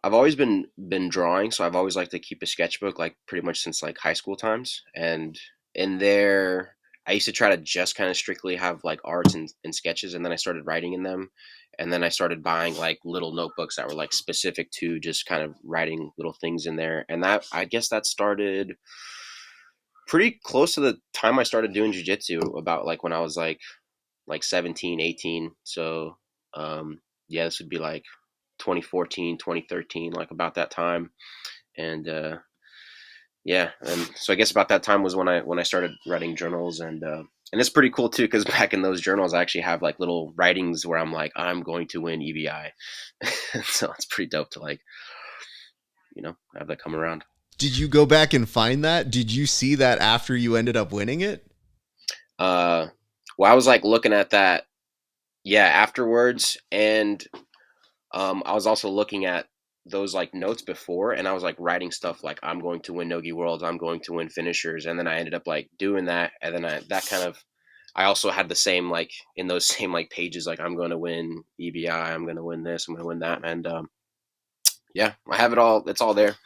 I've always been drawing, so I've always liked to keep a sketchbook, like pretty much since like high school times. And in there, I used to try to just kind of strictly have like arts and sketches, and then I started writing in them, and then I started buying like little notebooks that were like specific to just kind of writing little things in there. And that I guess that started pretty close to the time I started doing jujitsu, about like when I was like 17, 18. So yeah, this would be like 2014, 2013, like about that time. And yeah, and so I guess about that time was when I started writing journals. And it's pretty cool too, because back in those journals I actually have like little writings where I'm like, I'm going to win EBI. So it's pretty dope to like, have that come around. Did you go back and find that? Did you see that after you ended up winning it? uh well, I was like looking at that, yeah, afterwards. And I was also looking at those like notes before, and I was like writing stuff like, I'm going to win Nogi Worlds, I'm going to win finishers. And then I ended up like doing that. And then that kind of, I also had the same, like in those same like pages, like I'm going to win EBI, I'm going to win this, I'm going to win that. And yeah, I have it all. It's all there.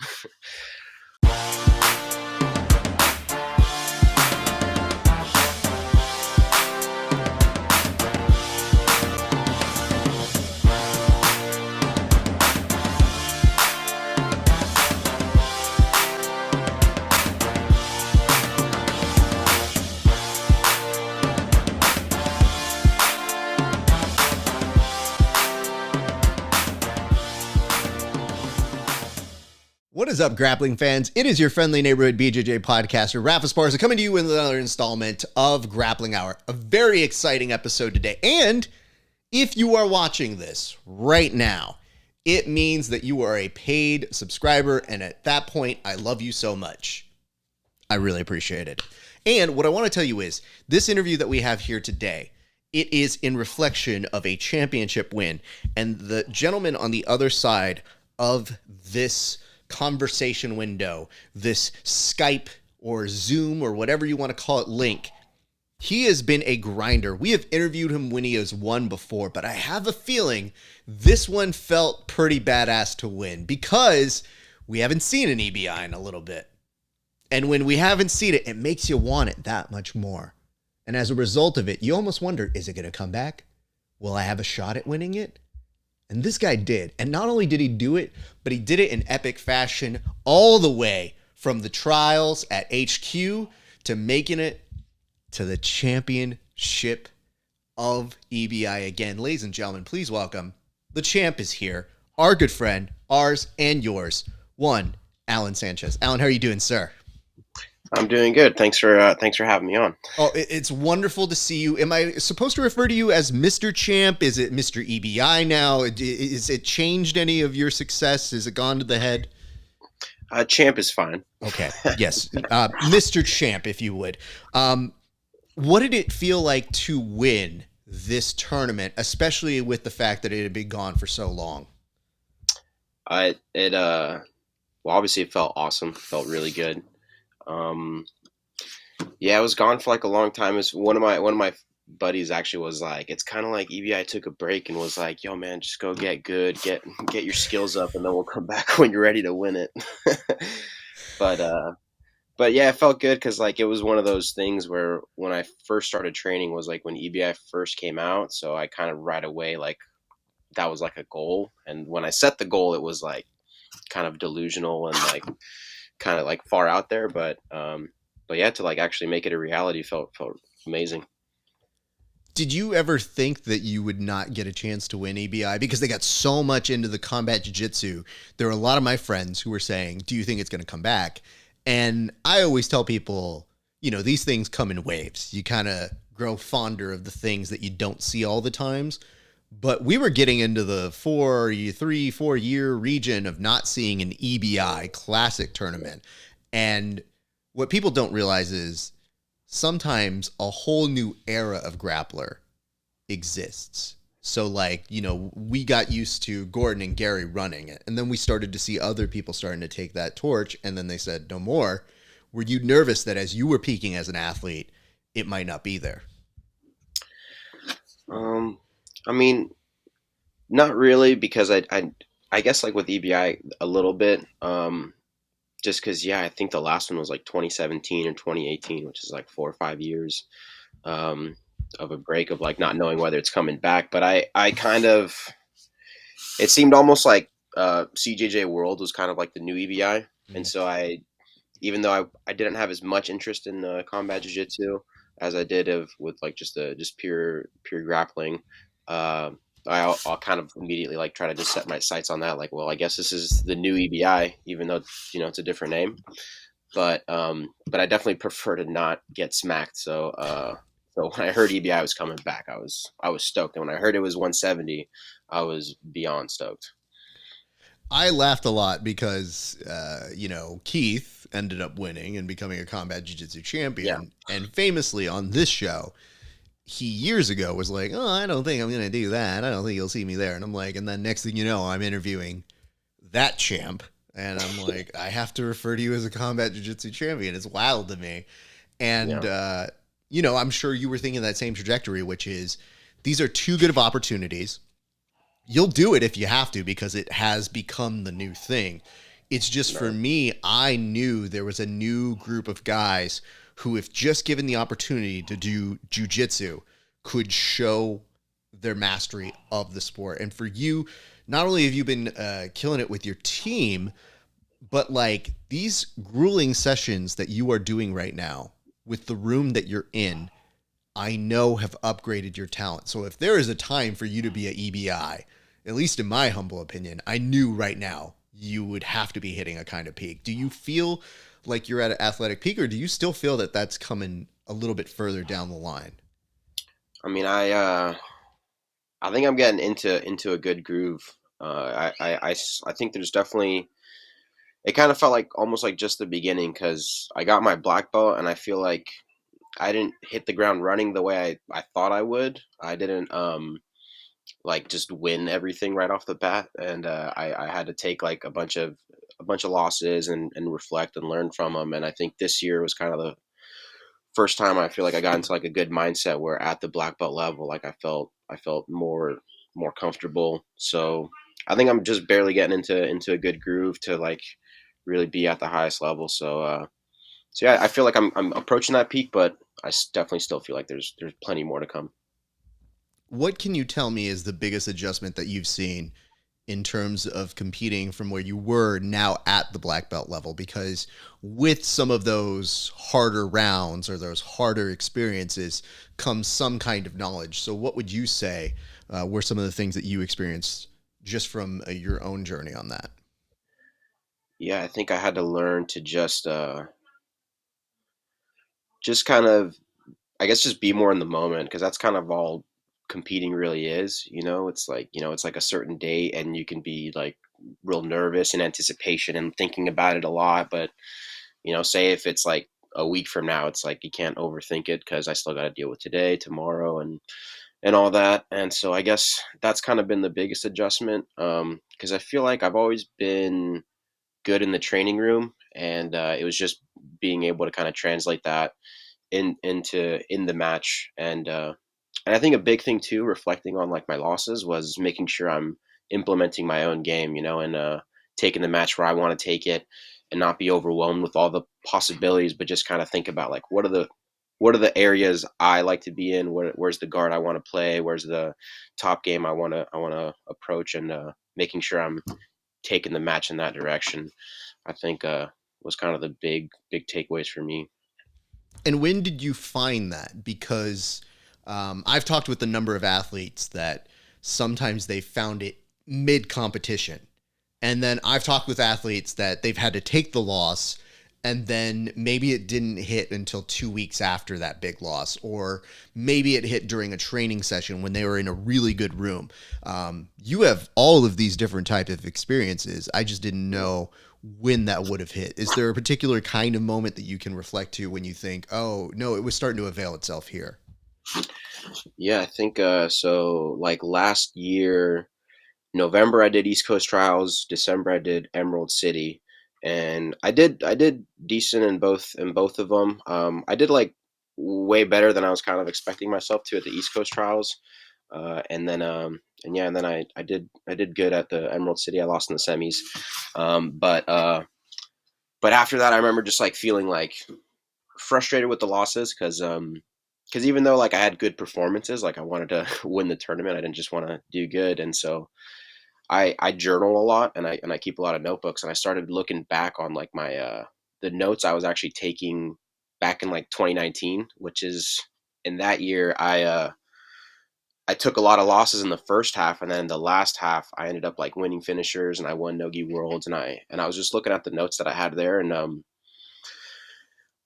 What is up, grappling fans? It is your friendly neighborhood BJJ podcaster, Rafa Sparza, coming to you with another installment of Grappling Hour. A very exciting episode today. And if you are watching this right now, it means that you are a paid subscriber. And at that point, I love you so much. I really appreciate it. And what I want to tell you is this interview that we have here today, it is in reflection of a championship win. And the gentleman on the other side of this conversation window, this Skype or Zoom or whatever you want to call it link, he has been a grinder. We have interviewed him when he has won before, but I have a feeling this one felt pretty badass to win because we haven't seen an EBI in a little bit. And when we haven't seen it, it makes you want it that much more. And as a result of it, you almost wonder, is it going to come back? Will I have a shot at winning it? And this guy did. And not only did he do it, but he did it in epic fashion all the way from the trials at HQ to making it to the championship of EBI again. Ladies and gentlemen, please welcome, the champ is here. Our good friend, ours and yours, one, Alan Sanchez. Alan, how are you doing, sir? I'm doing good. Thanks for having me on. Oh, it's wonderful to see you. Am I supposed to refer to you as Mr. Champ? Is it Mr. EBI now? Is it changed any of your success? Has it gone to the head? Champ is fine. Okay. Yes. Mr. Champ, if you would. What did it feel like to win this tournament, especially with the fact that it had been gone for so long? Well, obviously it felt awesome. It felt really good. Yeah, I was gone for like a long time. It's one of my buddies actually was like, it's kind of like EBI took a break and was like, yo man, just go get good, get your skills up, and then we'll come back when you're ready to win it. But yeah, it felt good because like it was one of those things where when I first started training was like when EBI first came out, so I kind of right away like that was like a goal, and when I set the goal, it was like kind of delusional and like kind of like far out there, but yeah, to like actually make it a reality felt amazing. Did you ever think that you would not get a chance to win EBI because they got so much into the combat jiu-jitsu? There were a lot of my friends who were saying, do you think it's going to come back? And I always tell people, these things come in waves. You kind of grow fonder of the things that you don't see all the times. But we were getting into the 3-4 year region of not seeing an EBI classic tournament. And what people don't realize is sometimes a whole new era of grappler exists. So like, we got used to Gordon and Gary running it. And then we started to see other people starting to take that torch. And then they said, no more. Were you nervous that as you were peaking as an athlete, it might not be there? I mean, not really, because I guess like with EBI a little bit, just because yeah, I think the last one was like 2017 and 2018, which is like 4 or 5 years um, of a break of like not knowing whether it's coming back. But I kind of it seemed almost like CJJ World was kind of like the new EBI, and Mm. so I even though I didn't have as much interest in combat jiu-jitsu as I did of with like just pure grappling. Uh, I'll kind of immediately like try to just set my sights on that. Like, well, I guess this is the new EBI, even though it's a different name. But I definitely prefer to not get smacked. So when I heard EBI was coming back, I was stoked. And when I heard it was 170, I was beyond stoked. I laughed a lot because, Keith ended up winning and becoming a combat jiu-jitsu Yeah, champion. And famously on this show, he years ago was like, "Oh, I don't think I'm going to do that. I don't think you'll see me there." And I'm like, and then next thing you know, I'm interviewing that champ. And I'm like, I have to refer to you as a combat jiu-jitsu champion. It's wild to me. And, yeah, I'm sure you were thinking that same trajectory, which is these are too good of opportunities. You'll do it if you have to because it has become the new thing. It's just for right. me, I knew there was a new group of guys who, if just given the opportunity to do jujitsu, could show their mastery of the sport. And for you, not only have you been killing it with your team, but like these grueling sessions that you are doing right now with the room that you're in, I know have upgraded your talent. So if there is a time for you to be a EBI, at least in my humble opinion, I knew right now you would have to be hitting a kind of peak. Do you feel like you're at an athletic peak, or do you still feel that that's coming a little bit further down the line? I mean, I think I'm getting into a good groove. I think there's definitely it kind of felt like almost like just the beginning because I got my black belt and I feel like I didn't hit the ground running the way I thought I would. I didn't like just win everything right off the bat, and I had to take like a bunch of losses and reflect and learn from them. And I think this year was kind of the first time I feel like I got into like a good mindset where at the black belt level, like I felt more comfortable. So I think I'm just barely getting into a good groove to like really be at the highest level. So yeah, I feel like I'm approaching that peak, but definitely still feel like there's plenty more to come. What can you tell me is the biggest adjustment that you've seen in terms of competing from where you were now at the black belt level? Because with some of those harder rounds or those harder experiences comes some kind of knowledge. So what would you say were some of the things that you experienced just from your own journey on that? Yeah, I think I had to learn to just kind of I guess just be more in the moment because that's kind of all competing really is. It's like a certain date and you can be like real nervous in anticipation and thinking about it a lot. But say if it's like a week from now, it's like you can't overthink it because I still got to deal with today, tomorrow, and all that. And so I guess that's kind of been the biggest adjustment because I feel like I've always been good in the training room, and it was just being able to kind of translate that in the match. And I think a big thing too, reflecting on like my losses, was making sure I'm implementing my own game, and taking the match where I want to take it, and not be overwhelmed with all the possibilities, but just kind of think about like what are the areas I like to be in, where's the guard I want to play, where's the top game I want to approach, and making sure I'm taking the match in that direction. I think was kind of the big takeaways for me. And when did you find that? Because I've talked with a number of athletes that sometimes they found it mid competition. And then I've talked with athletes that they've had to take the loss and then maybe it didn't hit until 2 weeks after that big loss, or maybe it hit during a training session when they were in a really good room. You have all of these different types of experiences. I just didn't know when that would have hit. Is there a particular kind of moment that you can reflect to when you think, oh, no, it was starting to avail itself here? Yeah, I think so. Like last year, November I did East Coast Trials. December I did Emerald City, and I did decent in both of them. I did like way better than I was kind of expecting myself to at the East Coast Trials. And then I did good at the Emerald City. I lost in the semis, um, but uh, but after that, I remember just like feeling like frustrated with the losses because even though like I had good performances, like I wanted to win the tournament, I didn't just want to do good, and so I journal a lot and I keep a lot of notebooks, and I started looking back on like my the notes I was actually taking back in like 2019, which is in that year I took a lot of losses in the first half, and then the last half I ended up like winning finishers, and I won Nogi Worlds, and I was just looking at the notes that I had there, and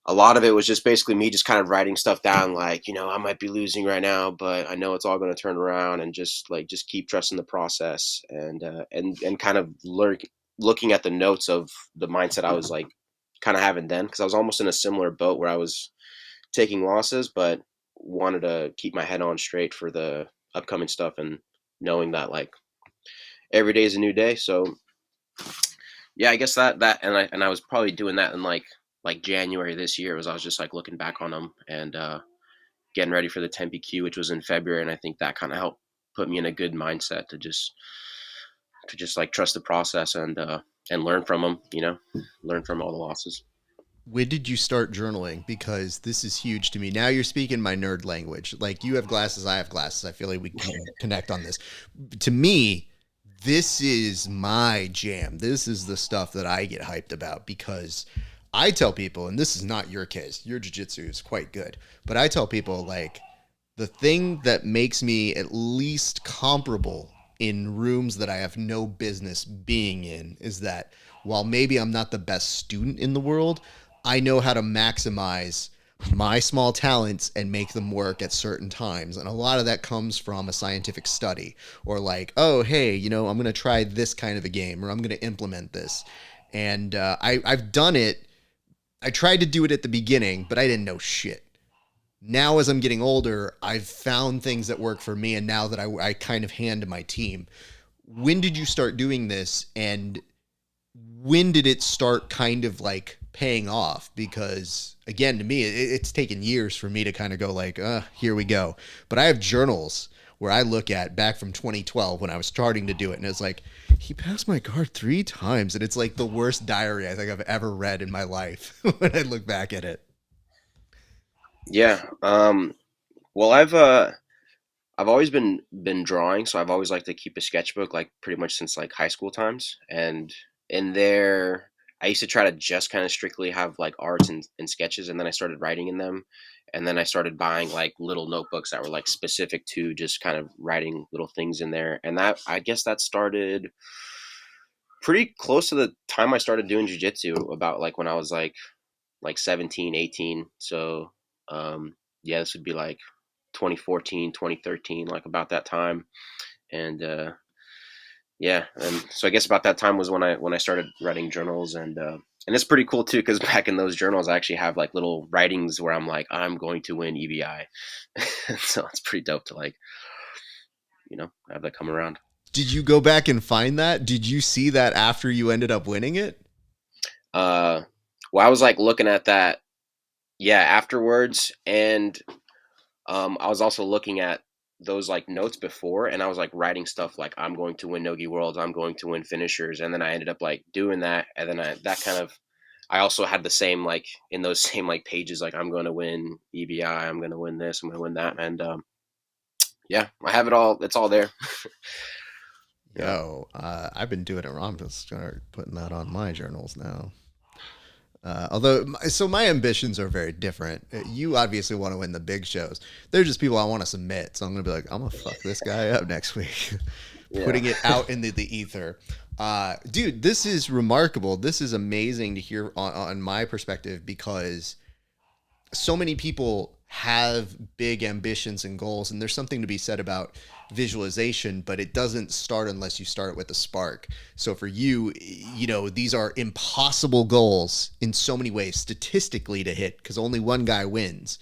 a lot of it was just basically me just kind of writing stuff down, like, I might be losing right now, but I know it's all going to turn around, and just keep trusting the process, and kind of looking at the notes of the mindset I was like kind of having then, because I was almost in a similar boat where I was taking losses, but wanted to keep my head on straight for the upcoming stuff, and knowing that like every day is a new day. So yeah, I guess that, and I was probably doing that in like January this year, was I was just like looking back on them, and getting ready for the Tempe Q, which was in February, and I think that kind of helped put me in a good mindset to just like trust the process, and learn from them, learn from all the losses. When did you start journaling? Because this is huge to me. Now you're speaking my nerd language. Like, you have glasses, I have glasses. I feel like we can connect on this. To me, this is my jam. This is the stuff that I get hyped about, because I tell people, and this is not your case, your jiu-jitsu is quite good, but I tell people, like, the thing that makes me at least comparable in rooms that I have no business being in is that while maybe I'm not the best student in the world, I know how to maximize my small talents and make them work at certain times. And a lot of that comes from a scientific study, or like, oh, hey, I'm going to try this kind of a game, or I'm going to implement this. And I've done it. I tried to do it at the beginning, but I didn't know shit. Now, as I'm getting older, I've found things that work for me, and now that I kind of hand to my team. When did you start doing this, and when did it start kind of like paying off? Because again, to me, it's taken years for me to kind of go like, here we go. But I have journals where I look at back from 2012 when I was starting to do it, and it's like, he passed my guard 3 times, and it's like the worst diary I think I've ever read in my life when I look back at it. Yeah. Well, I've always been drawing, so I've always liked to keep a sketchbook, like pretty much since like high school times. And in there, I used to try to just kind of strictly have like arts and sketches, and then I started writing in them, and then I started buying like little notebooks that were like specific to just kind of writing little things in there. And that, I guess that started pretty close to the time I started doing jujitsu, about like when I was like 17, 18. So yeah, this would be like 2014, 2013, like about that time. And yeah, and so I guess about that time was when I started writing journals, and it's pretty cool too, because back in those journals I actually have like little writings where I'm like, I'm going to win EBI. So it's pretty dope to like, have that come around. Did you go back and find that? Did you see that after you ended up winning it? uh well, I was like looking at that, yeah, afterwards, and I was also looking at those like notes before, and I was like writing stuff like, I'm going to win Nogi Worlds, I'm going to win finishers, and then I ended up like doing that, and then I also had the same like in those same like pages, like, I'm going to win EBI, I'm going to win this, I'm going to win that, and yeah, I have it all. It's all there. Yeah, Yo, I've been doing it wrong. I'm just start putting that on my journals now. So my ambitions are very different. You obviously want to win the big shows. They're just people I want to submit. So I'm gonna be like, I'm gonna fuck this guy up next week, yeah, putting it out into the ether. Dude, this is remarkable. This is amazing to hear on my perspective, because so many people have big ambitions and goals, and there's something to be said about visualization, but it doesn't start unless you start with a spark. So for you, these are impossible goals in so many ways statistically to hit, because only one guy wins.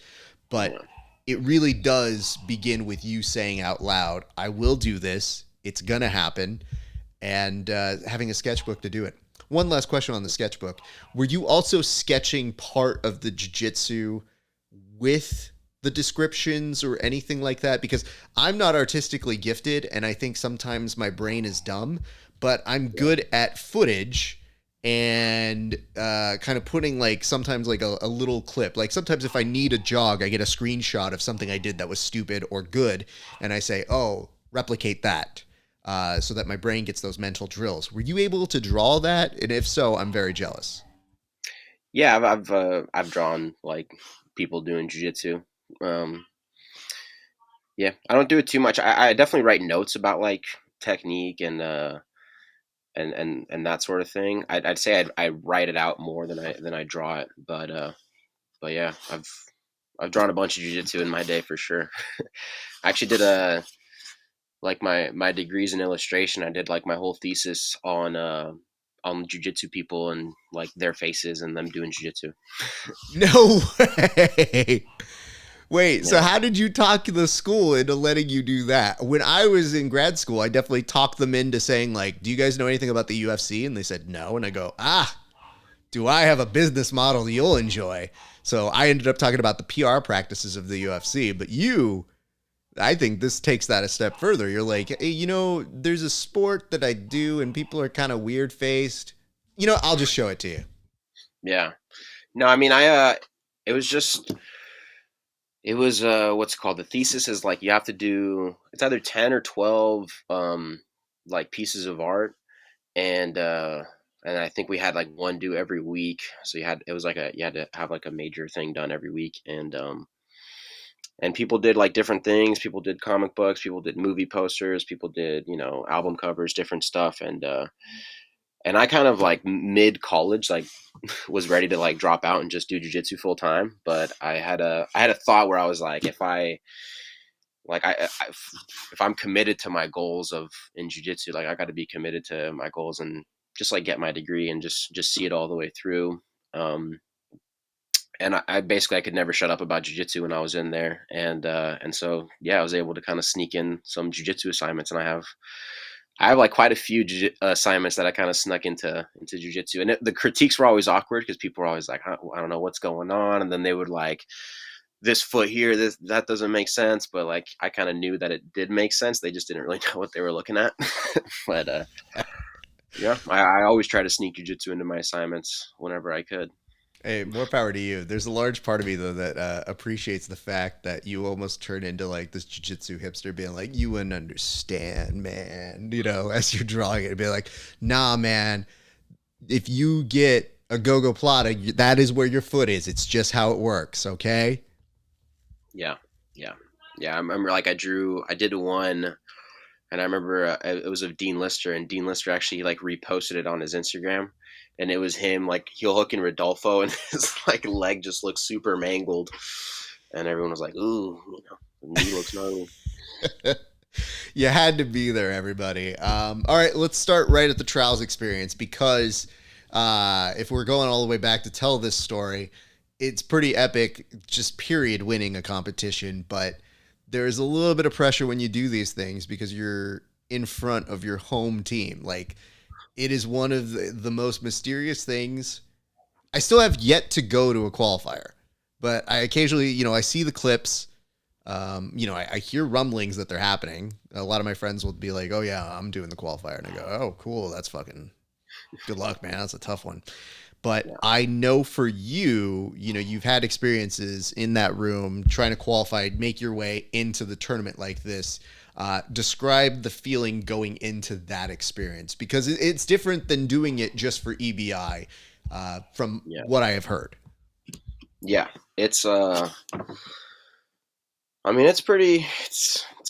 But yeah. it really does begin with you saying out loud, I will do this, it's gonna happen, and having a sketchbook to do it. One last question on the sketchbook. Were you also sketching part of the jiu-jitsu with the descriptions or anything like that? Because I'm not artistically gifted, and I think sometimes my brain is dumb, but I'm Yeah. good at footage and kind of putting like sometimes like a little clip. Like sometimes if I need a jog, I get a screenshot of something I did that was stupid or good, and I say, "Oh, replicate that." So that my brain gets those mental drills. Were you able to draw that? And if so, I'm very jealous. Yeah, I've drawn like people doing jujitsu. Um, yeah, I don't do it too much. I definitely write notes about like technique and that sort of thing. I'd say I write it out more than I draw it. But yeah, I've drawn a bunch of jujitsu in my day for sure. I actually did a like my degrees in illustration. I did like my whole thesis on jujitsu people and like their faces and them doing jujitsu. No way. Wait, so Yeah. how did you talk the school into letting you do that? When I was in grad school, I definitely talked them into saying, like, do you guys know anything about the UFC? And they said no. And I go, do I have a business model you'll enjoy? So I ended up talking about the PR practices of the UFC. But you, I think this takes that a step further. You're like, hey, there's a sport that I do and people are kind of weird faced. I'll just show it to you. Yeah. No, I mean it was just it was what's it called? The thesis is like you have to do it's either 10 or 12 like pieces of art and I think we had like one due every week. So it was like you had to have like a major thing done every week and people did like different things. People did comic books, people did movie posters, people did, album covers, different stuff and I kind of like mid college like was ready to like drop out and just do jujitsu full time, but I had a thought where I was like, if I'm committed to my goals of in jujitsu, like I got to be committed to my goals and just like get my degree and just see it all the way through. Um, and I basically I could never shut up about jujitsu when I was in there, and so yeah, I was able to kind of sneak in some jujitsu assignments, and I have like quite a few assignments that I kind of snuck into jujitsu, and the critiques were always awkward because people were always like, I don't know what's going on, and then they would like this foot here, this that doesn't make sense, but like I kind of knew that it did make sense. They just didn't really know what they were looking at. But yeah, I always try to sneak jujitsu into my assignments whenever I could. Hey, more power to you. There's a large part of me though that appreciates the fact that you almost turn into like this jujitsu hipster, being like, "You wouldn't understand, man." As you're drawing it, be like, "Nah, man. If you get a go-go plata, that is where your foot is. It's just how it works." Okay. Yeah, yeah, yeah. I remember like I did one, and I remember it was of Dean Lister, and Dean Lister actually like reposted it on his Instagram, and it was him like heel hooking Rodolfo, and his like leg just looked super mangled, and everyone was like, "Ooh, the knee looks gnarly." You had to be there, everybody. All right, let's start right at the trials experience because if we're going all the way back to tell this story, it's pretty epic, just period, winning a competition. But there's a little bit of pressure when you do these things because you're in front of your home team. Like, it is one of the most mysterious things. I still have yet to go to a qualifier, but I occasionally, I see the clips. I hear rumblings that they're happening. A lot of my friends will be like, "Oh yeah, I'm doing the qualifier," and I go, "Oh cool, that's fucking good luck, man. That's a tough one." But Yeah. I know for you, you've had experiences in that room trying to qualify, make your way into the tournament like this. Describe the feeling going into that experience because it's different than doing it just for EBI, from Yeah. what I have heard. Yeah. It's I mean it's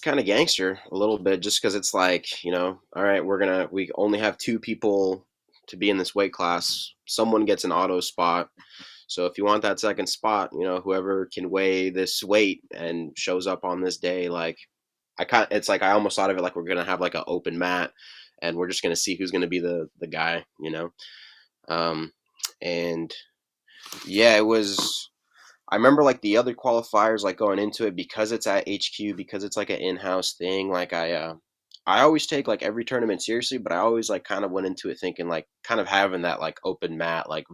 kind of gangster a little bit just cuz it's like, all right, we only have two people to be in this weight class. Someone gets an auto spot. So if you want that second spot, whoever can weigh this weight and shows up on this day, like it's like I almost thought of it like we're going to have like an open mat and we're just going to see who's going to be the guy. Um and yeah, it was I remember like the other qualifiers, like going into it because it's at HQ, because it's like an in-house thing. Like I always take like every tournament seriously, but I always like kind of went into it thinking like kind of having that like open mat, like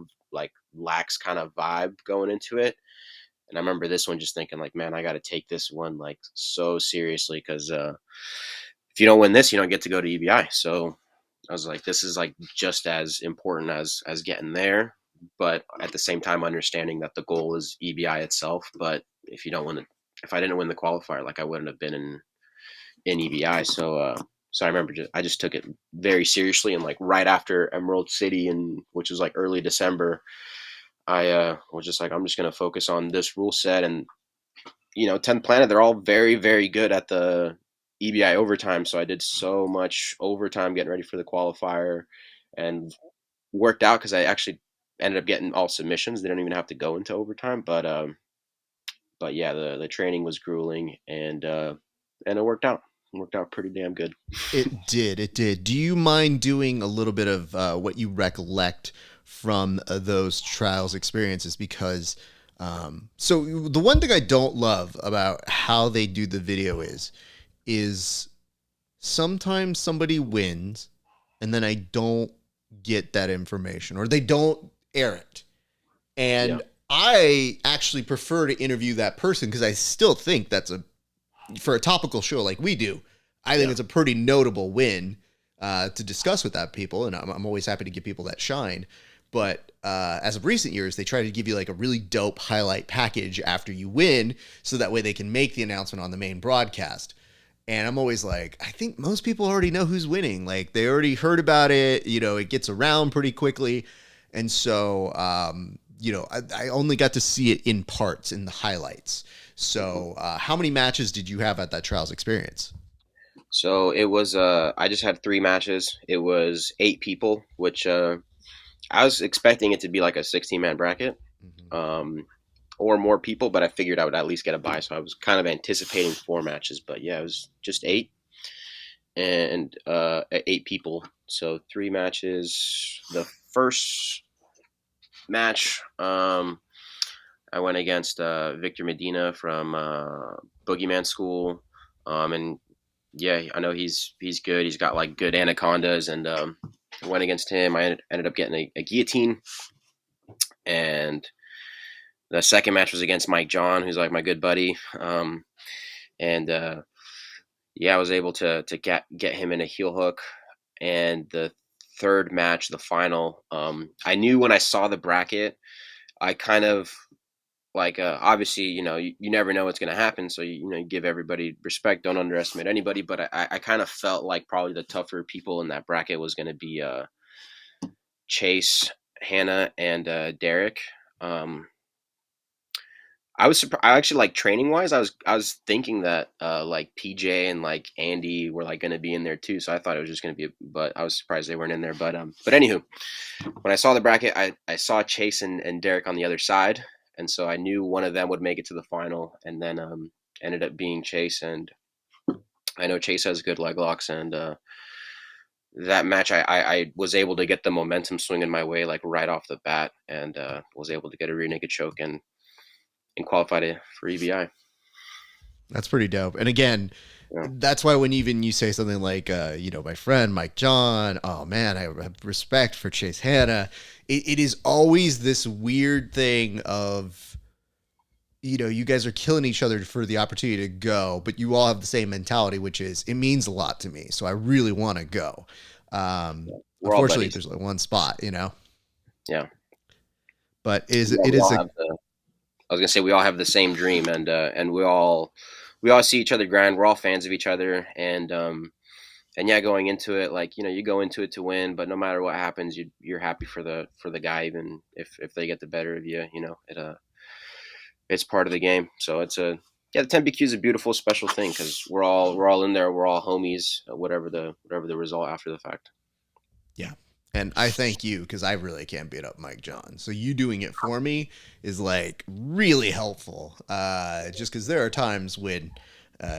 lax kind of vibe going into it. And I remember this one just thinking like, man, I got to take this one like so seriously because if you don't win this, you don't get to go to EBI. So I was like, this is like just as important as getting there, but at the same time, understanding that the goal is EBI itself. But if you don't win it, if I didn't win the qualifier, like I wouldn't have been in EBI. So I remember I just took it very seriously, and like right after Emerald City, and which was like early December, I was just like, I'm just gonna focus on this rule set. And 10th Planet, they're all very, very good at the EBI overtime. So I did so much overtime getting ready for the qualifier, and worked out because I actually ended up getting all submissions. They didn't even have to go into overtime. But yeah, the training was grueling, and it worked out. It worked out pretty damn good. It did. It did. Do you mind doing a little bit of what you recollect from those trials experiences? Because so the one thing I don't love about how they do the video is sometimes somebody wins and then I don't get that information or they don't air it. Yeah, And I actually prefer to interview that person because I still think that's for a topical show like we do, I think yeah, it's a pretty notable win to discuss with that people. And I'm always happy to give people that shine. But as of recent years, they try to give you like a really dope highlight package after you win so that way they can make the announcement on the main broadcast. And I'm always like, I think most people already know who's winning. Like they already heard about it. It gets around pretty quickly. And so, I only got to see it in parts in the highlights. So how many matches did you have at that trials experience? so it was I just had 3 matches. It was 8 people, which I was expecting it to be like a 16-man bracket, Mm-hmm. um, or more people, but I figured I would at least get a bye. So I was kind of anticipating 4 matches, but yeah, it was just 8, and 8 people. So 3 matches. The first match, I went against Victor Medina from Boogeyman School, and yeah, I know he's good. He's got like good anacondas, and I went against him. I ended up getting a guillotine, and the second match was against Mike John, who's like my good buddy, and yeah, I was able to get him in a heel hook. And the third match, the final, I knew when I saw the bracket, I kind of like obviously you never know what's going to happen, so you give everybody respect, don't underestimate anybody, but I kind of felt like probably the tougher people in that bracket was going to be Chase, Hannah, and Derek. um I was surprised. I actually, like, training wise, I was thinking that like PJ and like Andy were like going to be in there too, so I thought it was just going to be but I was surprised they weren't in there. But anywho, when I saw the bracket, I saw Chase and Derek on the other side, and so I knew one of them would make it to the final, and then ended up being Chase. And I know Chase has good leg locks, and that match I was able to get the momentum swinging my way like right off the bat, and was able to get a rear naked choke and qualify for EBI. That's pretty dope. And again, Yeah. that's why when even you say something like, my friend Mike John, oh man, I have respect for Chase Hanna. It is always this weird thing of, you guys are killing each other for the opportunity to go, but you all have the same mentality, which is it means a lot to me. So I really want to go. We're all Unfortunately, buddies. there's like one spot, Yeah. but Yeah, it we is all a, have the. I was gonna say we all have the same dream, and we all see each other grind. We're all fans of each other, and yeah, going into it, like you go into it to win, but no matter what happens, you're happy for the guy, even if they get the better of you. It's part of the game. So it's a yeah, the 10BQ is a beautiful, special thing because we're all in there. We're all homies. Whatever the result after the fact. yeah. And I thank you because I really can't beat up Mike John. So you doing it for me is like really helpful. Just because there are times when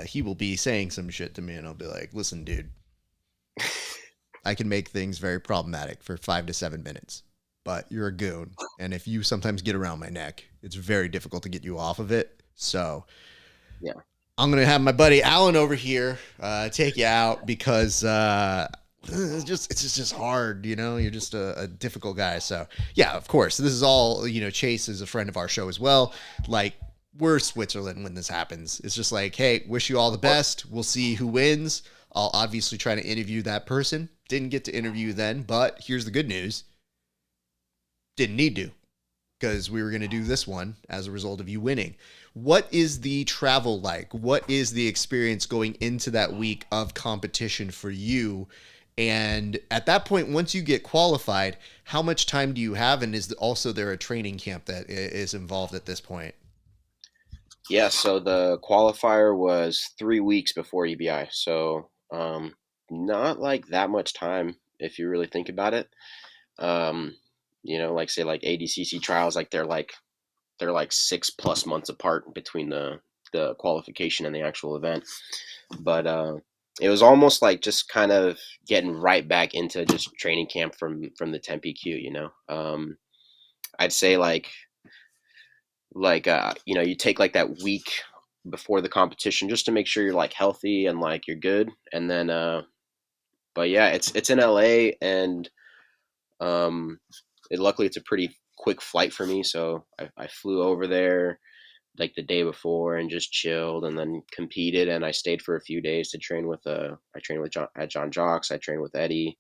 he will be saying some shit to me and I'll be like, listen, dude, I can make things very problematic for 5 to 7 minutes, but you're a goon. And if you sometimes get around my neck, it's very difficult to get you off of it. So Yeah. I'm going to have my buddy Alan over here take you out because it's just hard, you're just a difficult guy. So yeah, of course, this is all, Chase is a friend of our show as well. Like we're Switzerland when this happens. It's just like, hey, wish you all the Of course. best. We'll see who wins. I'll obviously try to interview that person. Didn't get to interview then, but here's the good news. Didn't need to, because we were going to do this one as a result of you winning. What is the travel like? What is the experience going into that week of competition for you? And at that point, once you get qualified, how much time do you have? And is also there a training camp that is involved at this point? Yeah, so the qualifier was 3 weeks before EBI. So not like that much time if you really think about it. Um, like say like ADCC trials, like they're like 6+ months apart between the qualification and the actual event. But it was almost like just kind of getting right back into just training camp from the Tempe Q. I'd say you take like that week before the competition just to make sure you're like healthy and like you're good, and then but yeah, it's in LA, and um luckily it's a pretty quick flight for me, so I flew over there like the day before and just chilled and then competed, and I stayed for a few days to train with I trained with John Jocks, I trained with Eddie,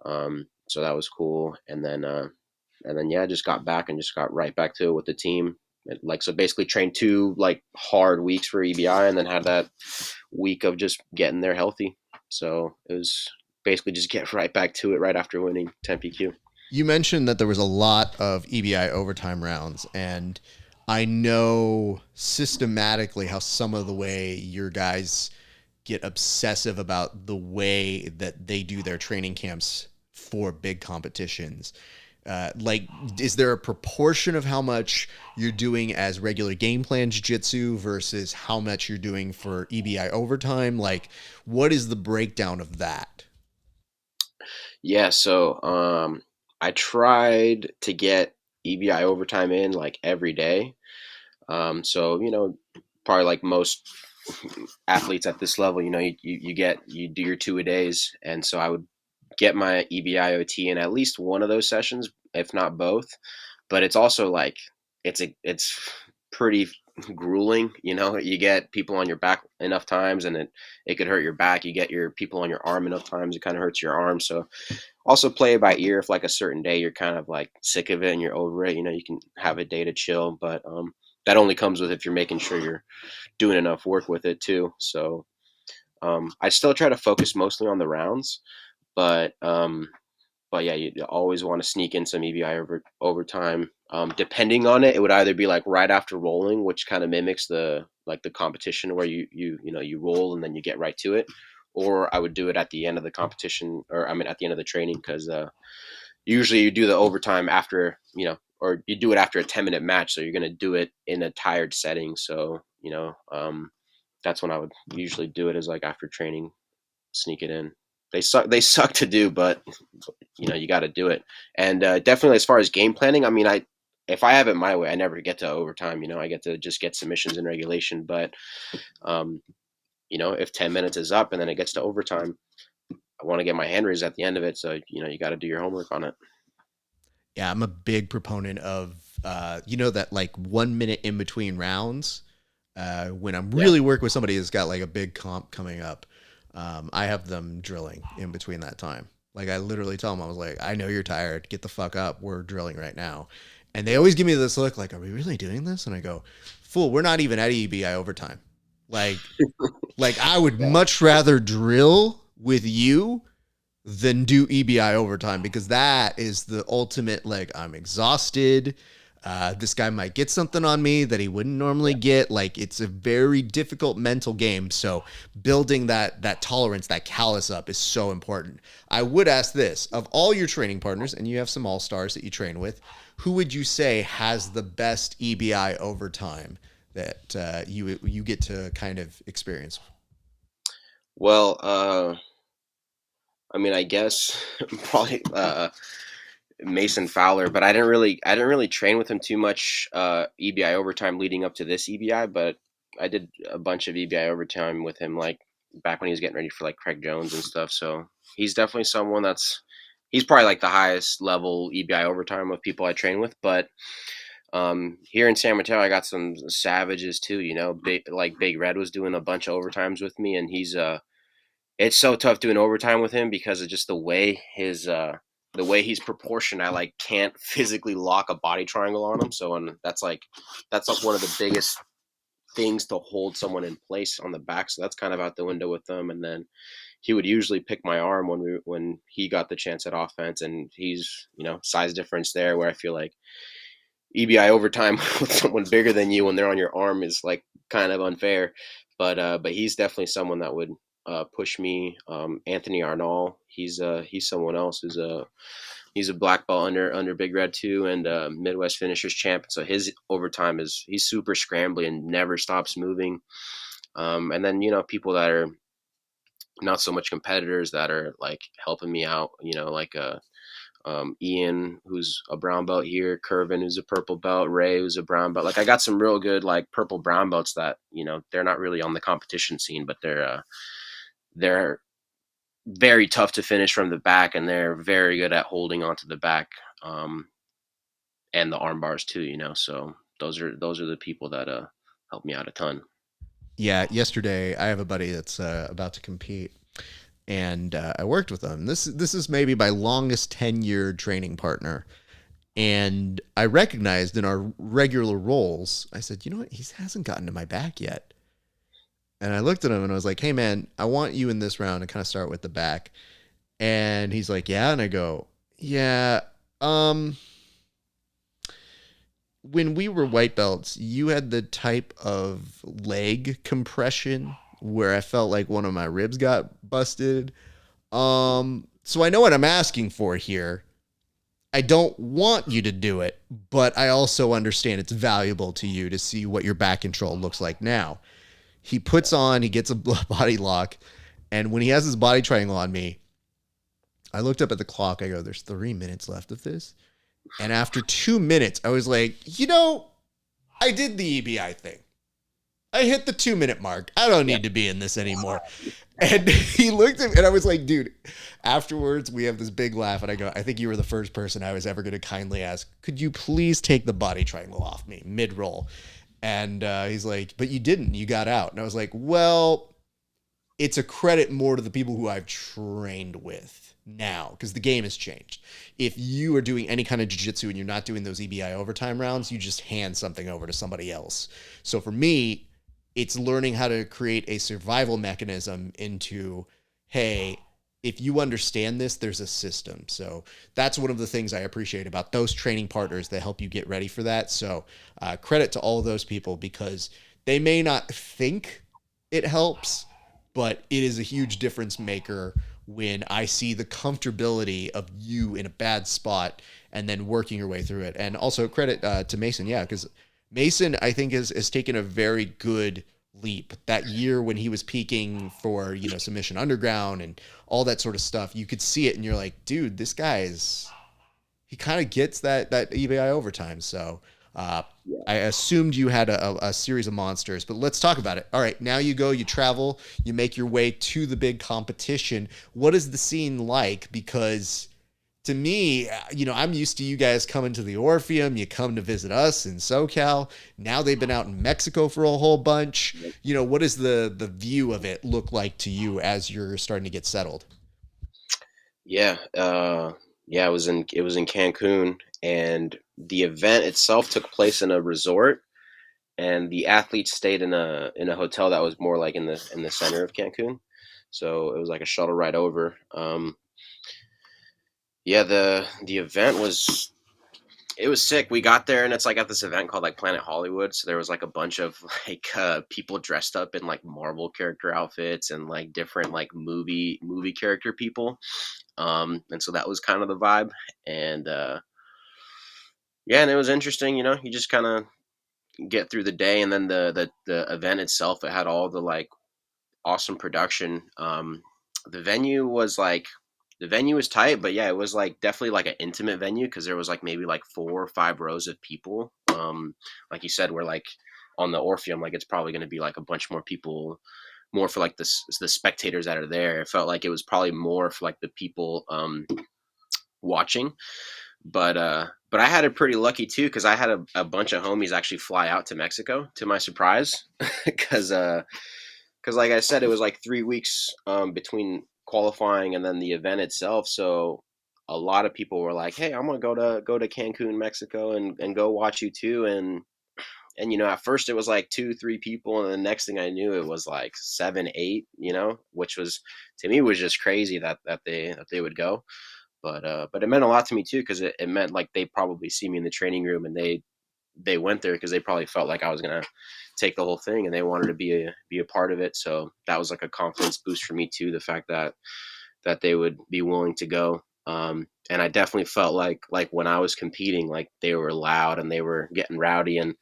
so that was cool, and then yeah, I just got back and just got right back to it with the team. Like, so basically trained 2 like hard weeks for EBI, and then had that week of just getting there healthy. So it was basically just get right back to it right after winning 10PQ. You mentioned that there was a lot of EBI overtime rounds, and I know systematically how some of the way your guys get obsessive about the way that they do their training camps for big competitions. Like, is there a proportion of how much you're doing as regular game plan jiu-jitsu versus how much you're doing for EBI overtime? Like, what is the breakdown of that? Yeah, so I tried to get EBI overtime in like every day. So probably like most athletes at this level, you do your 2 a days, and so I would get my EBIOT in at least one of those sessions, if not both. But it's also like it's pretty grueling. You get people on your back enough times, and it could hurt your back. You get your people on your arm enough times, it kind of hurts your arm. So also play it by ear. If like a certain day you're kind of like sick of it and you're over it, you can have a day to chill. But that only comes with if you're making sure you're doing enough work with it too. So I still try to focus mostly on the rounds, but yeah, you always want to sneak in some EBI overtime. Depending on it, it would either be like right after rolling, which kind of mimics the competition where you roll and then you get right to it, or I would do it at the end of the competition, or I mean at the end of the training, because usually you do the overtime after or you do it after a 10-minute match, so you're going to do it in a tired setting. So that's when I would usually do it, is like after training, sneak it in. They suck to do, but you got to do it. And definitely as far as game planning, I mean, if I have it my way, I never get to overtime. I get to just get submissions in regulation. But um, if 10 minutes is up and then it gets to overtime, I want to get my hand raised at the end of it. So you got to do your homework on it. Yeah, I'm a big proponent of that like 1 minute in between rounds. When I'm Yeah. really working with somebody who's got like a big comp coming up, I have them drilling in between that time. Like I literally tell them, I was like, I know you're tired. Get the fuck up. We're drilling right now. And they always give me this look like, are we really doing this? And I go, fool, we're not even at EBI overtime. Like, like I would Yeah. much rather drill with you than do EBI overtime, because that is the ultimate, like, I'm exhausted. This guy might get something on me that he wouldn't normally Yeah. get. Like, it's a very difficult mental game. So building that tolerance, that callus up is so important. I would ask this, of all your training partners, and you have some all-stars that you train with, who would you say has the best EBI overtime that you get to kind of experience? Well, I mean, I guess probably Mason Fowler, but I didn't really train with him too much EBI overtime leading up to this EBI, but I did a bunch of EBI overtime with him like back when he was getting ready for like Craig Jones and stuff. So he's definitely someone he's probably like the highest level EBI overtime of people I train with. But Here in San Mateo, I got some savages too. Big Red was doing a bunch of overtimes with me, and it's so tough doing overtime with him because of just the way he's proportioned. I like can't physically lock a body triangle on him. So, and that's like one of the biggest things to hold someone in place on the back. So that's kind of out the window with them. And then he would usually pick my arm when he got the chance at offense, and he's size difference there where I feel like EBI overtime with someone bigger than you when they're on your arm is like kind of unfair. But he's definitely someone that would push me. Anthony Arnall, he's someone else who's he's a black belt under Big Red too, and Midwest finishers champ. So his overtime he's super scrambly and never stops moving. And then people that are not so much competitors that are like helping me out. Like Ian, who's a brown belt here, Curvin, who's a purple belt, Ray, who's a brown belt. Like I got some real good like purple brown belts that they're not really on the competition scene, but they're very tough to finish from the back, and they're very good at holding onto the back, and the arm bars too. So those are the people that help me out a ton. Yeah, yesterday I have a buddy that's about to compete, and I worked with him. This is maybe my longest 10-year training partner, and I recognized in our regular roles, I said, you know what, he hasn't gotten to my back yet. And I looked at him and I was like, hey man, I want you in this round to kind of start with the back. And he's like, yeah. And I go, yeah. When we were white belts, you had the type of leg compression where I felt like one of my ribs got busted. So I know what I'm asking for here. I don't want you to do it, but I also understand it's valuable to you to see what your back control looks like now. He gets a body lock, and when he has his body triangle on me, I looked up at the clock. I go, there's 3 minutes left of this. And after 2 minutes, I was like, I did the EBI thing. I hit the 2 minute mark. I don't need to be in this anymore. And he looked at me and I was like, dude, afterwards we have this big laugh. And I go, I think you were the first person I was ever going to kindly ask, could you please take the body triangle off me mid roll? And he's like, but you didn't, you got out. And I was like, well, it's a credit more to the people who I've trained with now, because the game has changed. If you are doing any kind of jiu-jitsu and you're not doing those EBI overtime rounds, you just hand something over to somebody else. So for me, it's learning how to create a survival mechanism into, hey, if you understand this, there's a system. So that's one of the things I appreciate about those training partners that help you get ready for that. So credit to all of those people, because they may not think it helps, but it is a huge difference maker when I see the comfortability of you in a bad spot and then working your way through it. And also credit to Mason. Yeah, because Mason, I think, has taken a very good leap. That year when he was peaking for, Submission Underground and all that sort of stuff, you could see it and you're like, dude, this guy he kind of gets that EBI overtime. So I assumed you had a series of monsters, but let's talk about it. All right, now you travel, you make your way to the big competition. What is the scene like? Because to me, I'm used to you guys coming to the Orpheum. You come to visit us in SoCal. Now they've been out in Mexico for a whole bunch. What does the view of it look like to you as you're starting to get settled? Yeah, yeah. It was in Cancun, and the event itself took place in a resort, and the athletes stayed in a hotel that was more like in the center of Cancun. So it was like a shuttle ride over. Yeah, the event was sick. We got there and it's like at this event called like Planet Hollywood. So there was like a bunch of like people dressed up in like Marvel character outfits and like different like movie character people. And so that was kind of the vibe. And yeah, and it was interesting. You just kind of get through the day, and then the event itself, it had all the like awesome production. The venue was like the venue was tight, but yeah, it was like definitely like an intimate venue because there was like maybe like 4 or 5 rows of people. Like you said, we're like on the Orpheum, like it's probably going to be like a bunch more people, more for like the spectators that are there. It felt like it was probably more for like the people watching, but but I had it pretty lucky too because I had a bunch of homies actually fly out to Mexico to my surprise because like I said, it was like 3 weeks between qualifying and then the event itself. So a lot of people were like, "Hey, I'm gonna go to Cancun, Mexico, and go watch you too." And at first it was like two, three people, and the next thing I knew, it was like seven, eight. Which was to me was just crazy that they would go. But it meant a lot to me too because it meant like they probably see me in the training room and they went there because they probably felt like I was gonna take the whole thing and they wanted to be a part of it. So that was like a confidence boost for me too. The fact that they would be willing to go. And I definitely felt like when I was competing, like they were loud and they were getting rowdy and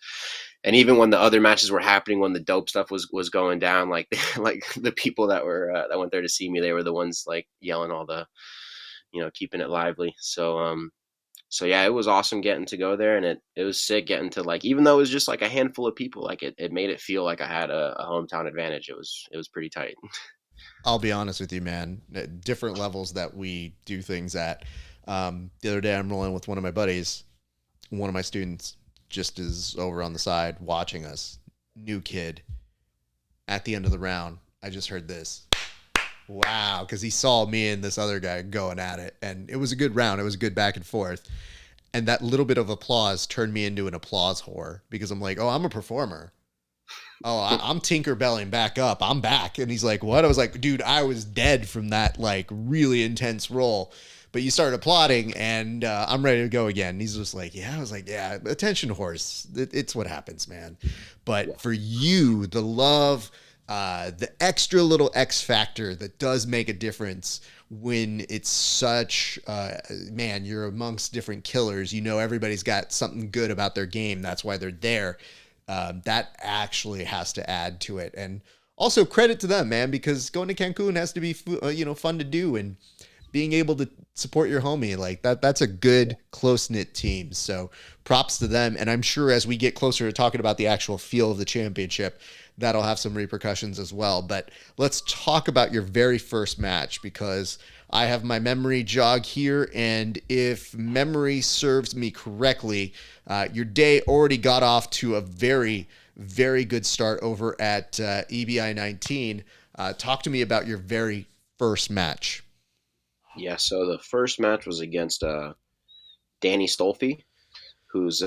even when the other matches were happening, when the dope stuff was going down, like like the people that went there to see me, they were the ones like yelling all the keeping it lively. So yeah, it was awesome getting to go there, and it was sick getting to like even though it was just like a handful of people, like it made it feel like I had a hometown advantage. It was pretty tight. I'll be honest with you, man. At different levels that we do things at. The other day, I'm rolling with one of my buddies. One of my students just is over on the side watching us. New kid. At the end of the round, I just heard this. Wow, because he saw me and this other guy going at it, and it was a good round. It was a good back and forth, and that little bit of applause turned me into an applause whore because I'm like, oh, I'm a performer. Oh, I'm Tinkerbelling back up. I'm back. And he's like, what? I was like, dude, I was dead from that like really intense roll. But you started applauding and I'm ready to go again. And he's just like, yeah. I was like, yeah, attention horse. It's what happens, man. Yeah. But for you, the love, the extra little X factor that does make a difference when it's such, man, you're amongst different killers. Everybody's got something good about their game. That's why they're there. That actually has to add to it. And also credit to them, man, because going to Cancun has to be, fun to do, and being able to support your homie like that's a good close knit team. So props to them. And I'm sure as we get closer to talking about the actual feel of the championship, that'll have some repercussions as well. But let's talk about your very first match because I have my memory jog here. And if memory serves me correctly, your day already got off to a very, very good start over at EBI 19. Talk to me about your very first match. Yeah, so the first match was against Danny Stolfi, who's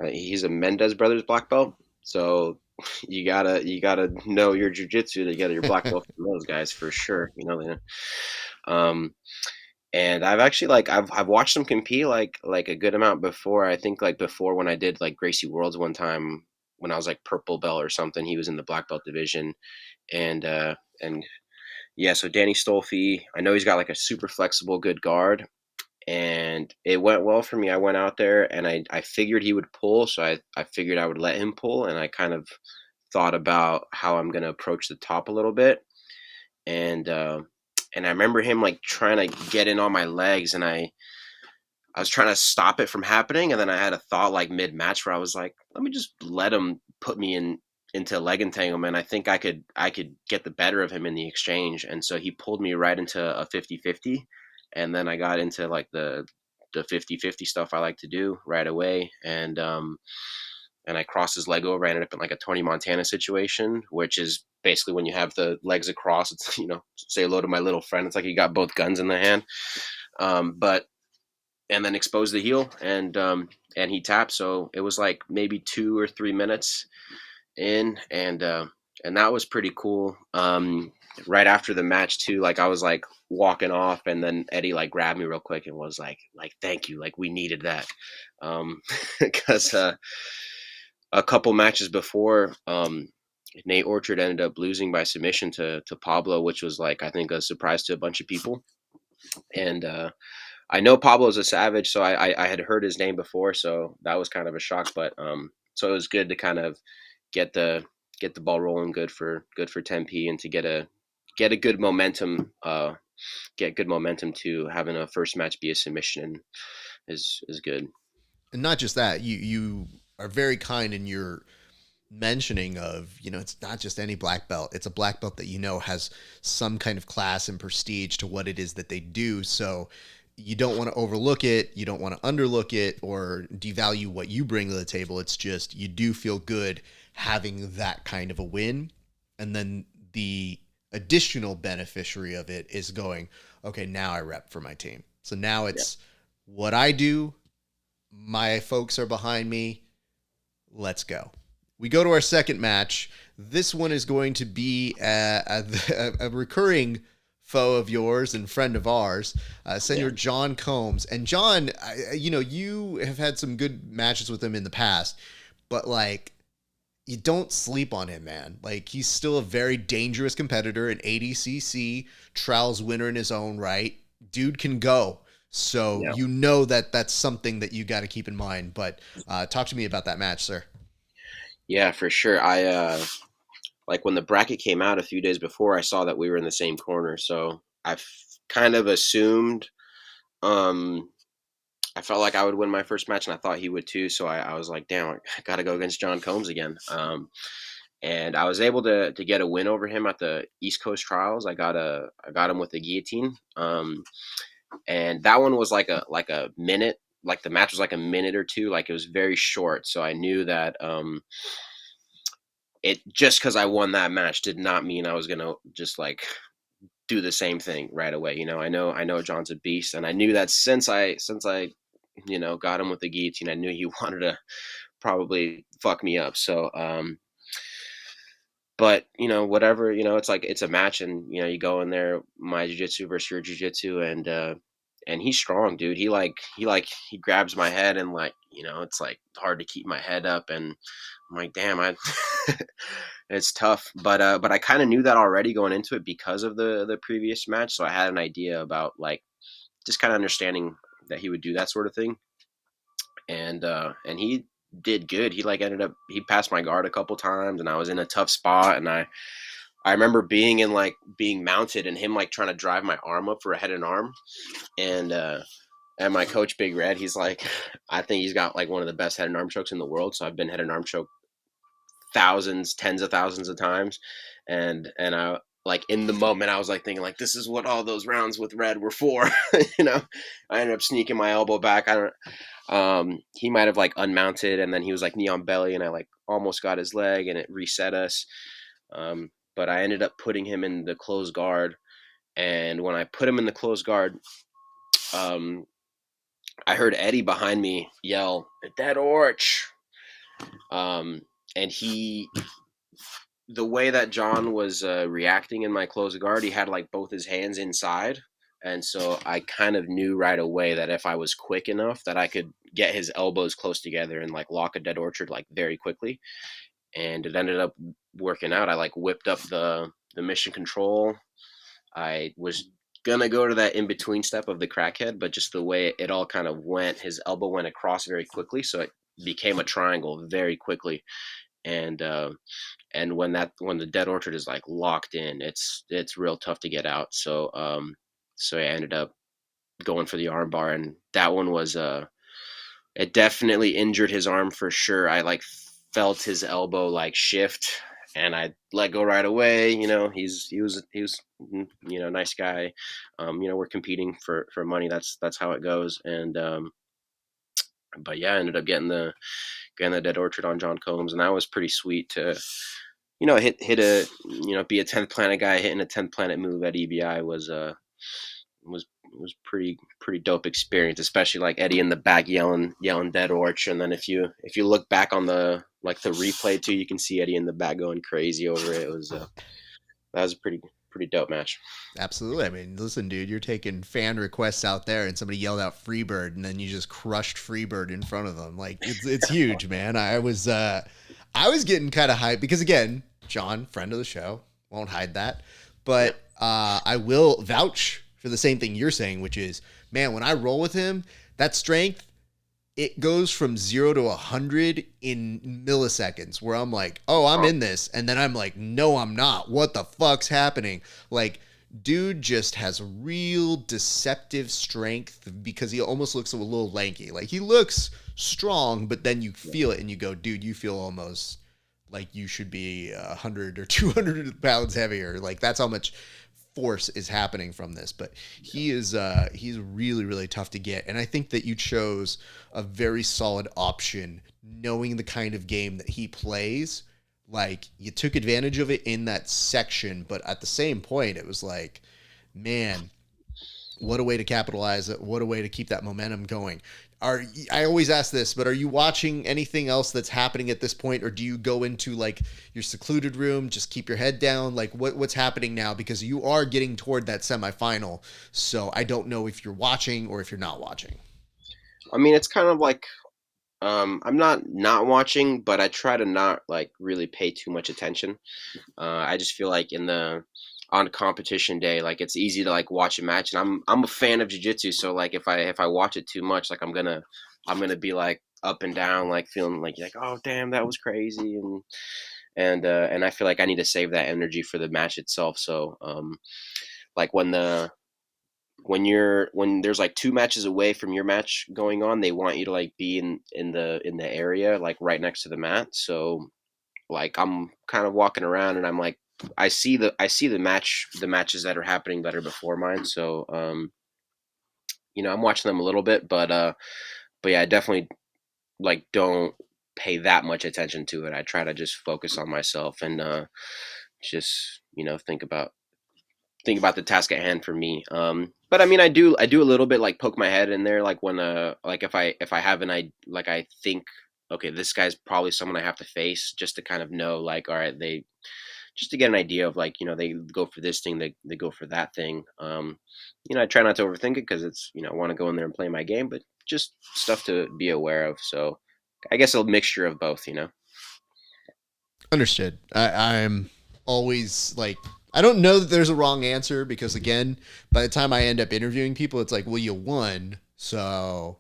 he's a Mendez Brothers black belt. So you gotta know your jujitsu to get your black belt from those guys for sure. Um, and I've actually like I've watched him compete like a good amount before. I think like before when I did like Gracie Worlds one time when I was like purple belt or something, he was in the black belt division, and yeah, so Danny Stolfi, I know he's got like a super flexible good guard, and it went well for me. I went out there and I figured he would pull, so I figured I would let him pull, and I kind of thought about how I'm gonna approach the top a little bit, and and I remember him like trying to get in on my legs, and I was trying to stop it from happening, and then I had a thought like mid match where I was like, let me just let him put me into leg entanglement. I think I could get the better of him in the exchange, and so he pulled me right into a 50-50, and then I got into like the 50-50 stuff I like to do right away, and I crossed his leg over. I ended up in like a Tony Montana situation, which is basically when you have the legs across. It's say hello to my little friend. It's like you got both guns in the hand. But and then expose the heel and he tapped. So it was like maybe 2 or 3 minutes in, and that was pretty cool. Right after the match too, like I was like walking off, and then Eddie like grabbed me real quick and was like thank you, like we needed that, because a couple matches before, Nate Orchard ended up losing by submission to Pablo, which was like I think a surprise to a bunch of people, and I know Pablo's a savage, so I had heard his name before, so that was kind of a shock. But so it was good to kind of get the get the ball rolling, good for Tempe, and to get a good momentum, get good momentum to having a first match be a submission is good. And not just that, you are very kind in your mentioning of, it's not just any black belt. It's a black belt that has some kind of class and prestige to what it is that they do. So you don't want to overlook it. You don't want to underlook it or devalue what you bring to the table. It's just you do feel good having that kind of a win. And then the additional beneficiary of it is going, okay, now I rep for my team. So now Yeah. it's what I do. My folks are behind me. Let's go. We go to our second match. This one is going to be a recurring foe of yours and friend of ours, Yeah. Senor John Combs. And John, you have had some good matches with him in the past, but like, you don't sleep on him, man. Like, he's still a very dangerous competitor, an ADCC trials winner in his own right. Dude can go. So Yeah. you know that that's something that you got to keep in mind. But talk to me about that match, sir. Yeah, for sure. Like when the bracket came out a few days before, I saw that we were in the same corner. So kind of assumed, um, I felt like I would win my first match, and I thought he would too. So I was like, damn, I got to go against John Combs again. And I was able to get a win over him at the East Coast Trials. I got him with the guillotine. And that one was like a minute. Like the match was like a minute or two. Like it was very short. So I knew that it just because I won that match did not mean I was gonna just like do the same thing right away. I know John's a beast, and I knew that since I got him with the guillotine, I knew he wanted to probably fuck me up. So but whatever, it's like it's a match, and you go in there, my jiu-jitsu versus your jiu-jitsu, and he's strong, dude. He grabs my head, and like it's like hard to keep my head up, and I'm like, damn, I it's tough. But I kind of knew that already going into it because of the previous match, so I had an idea about like just kind of understanding that he would do that sort of thing, and he did good. He like ended up he passed my guard a couple times, and I was in a tough spot, and I remember being mounted and him like trying to drive my arm up for a head and arm, and my coach Big Red, he's like, I think he's got like one of the best head and arm chokes in the world. So I've been head and arm choke thousands, tens of thousands of times, and I like in the moment I was like thinking like this is what all those rounds with Red were for. I ended up sneaking my elbow back. I don't. He might have like unmounted, and then he was like knee on belly, and I like almost got his leg, and it reset us. But I ended up putting him in the closed guard, and when I put him in the closed guard, um, I heard Eddie behind me yell, "Dead Orch!" Um, and the way that John was reacting in my closed guard, he had like both his hands inside. And so I kind of knew right away that if I was quick enough that I could get his elbows close together and like lock a dead orchard like very quickly. And it ended up working out. I like whipped up the mission control. I was gonna go to that in between step of the crackhead, but just the way it all kind of went, his elbow went across very quickly, so it became a triangle very quickly. And when the dead orchard is like locked in, it's real tough to get out. So I ended up going for the arm bar, and that one was it definitely injured his arm for sure. I like felt his elbow like shift, and I let go right away. He was nice guy. We're competing for money. That's how it goes. And but yeah, I ended up getting the dead orchard on John Combs, and that was pretty sweet to hit a be a 10th planet guy. Hitting a 10th planet move at EBI was pretty dope experience, especially like Eddie in the back yelling dead orch. And then if you look back on the replay too, you can see Eddie in the back going crazy over it. It was that was a pretty dope match. Absolutely. I mean, listen, dude, you're taking fan requests out there, and somebody yelled out Freebird, and then you just crushed Freebird in front of them. Like it's huge, man. I was getting kind of hyped because again, John, friend of the show, won't hide that, Yeah. but I will vouch for the same thing you're saying, which is, man, when I roll with him, that strength, it goes from 0 to 100 in milliseconds, where I'm like, oh, I'm Oh, in this. And then I'm like, no, I'm not. What the fuck's happening? Like, dude just has real deceptive strength because he almost looks a little lanky. Like, he looks strong, but then you yeah. feel it and you go, dude, you feel almost like you should be 100 or 200 pounds heavier. Like, that's how much force is happening from this. But he's really really tough to get, and I think that you chose a very solid option, knowing the kind of game that he plays. Like you took advantage of it in that section, but at the same point, it was like, man, what a way to capitalize it! What a way to keep that momentum going. I always ask this, but are you watching anything else that's happening at this point, or do you go into like your secluded room, just keep your head down? Like what's happening now? Because you are getting toward that semifinal, so I don't know if you're watching or if you're not watching. I mean, it's kind of like I'm not watching, but I try to not like really pay too much attention. I just feel like in the on competition day, like it's easy to like watch a match, and I'm a fan of jiu-jitsu, so like if I watch it too much, like I'm gonna be like up and down, like feeling like oh damn that was crazy, and I feel like I need to save that energy for the match itself. So like when there's like two matches away from your match going on, they want you to like be in the area like right next to the mat. So like I'm kind of walking around and I'm like I see the matches that are happening that are before mine. So I'm watching them a little bit, but yeah, I definitely like don't pay that much attention to it. I try to just focus on myself and just think about the task at hand for me. But I mean, I do a little bit like poke my head in there, like when like if I have like I think okay, this guy's probably someone I have to face, just to kind of know like all right, they just to get an idea of like they go for this thing, they go for that thing. I try not to overthink it because it's I want to go in there and play my game, but just stuff to be aware of. So I guess a mixture of both. Understood. I'm always like, I don't know that there's a wrong answer because, again, by the time I end up interviewing people, it's like, well, you won. So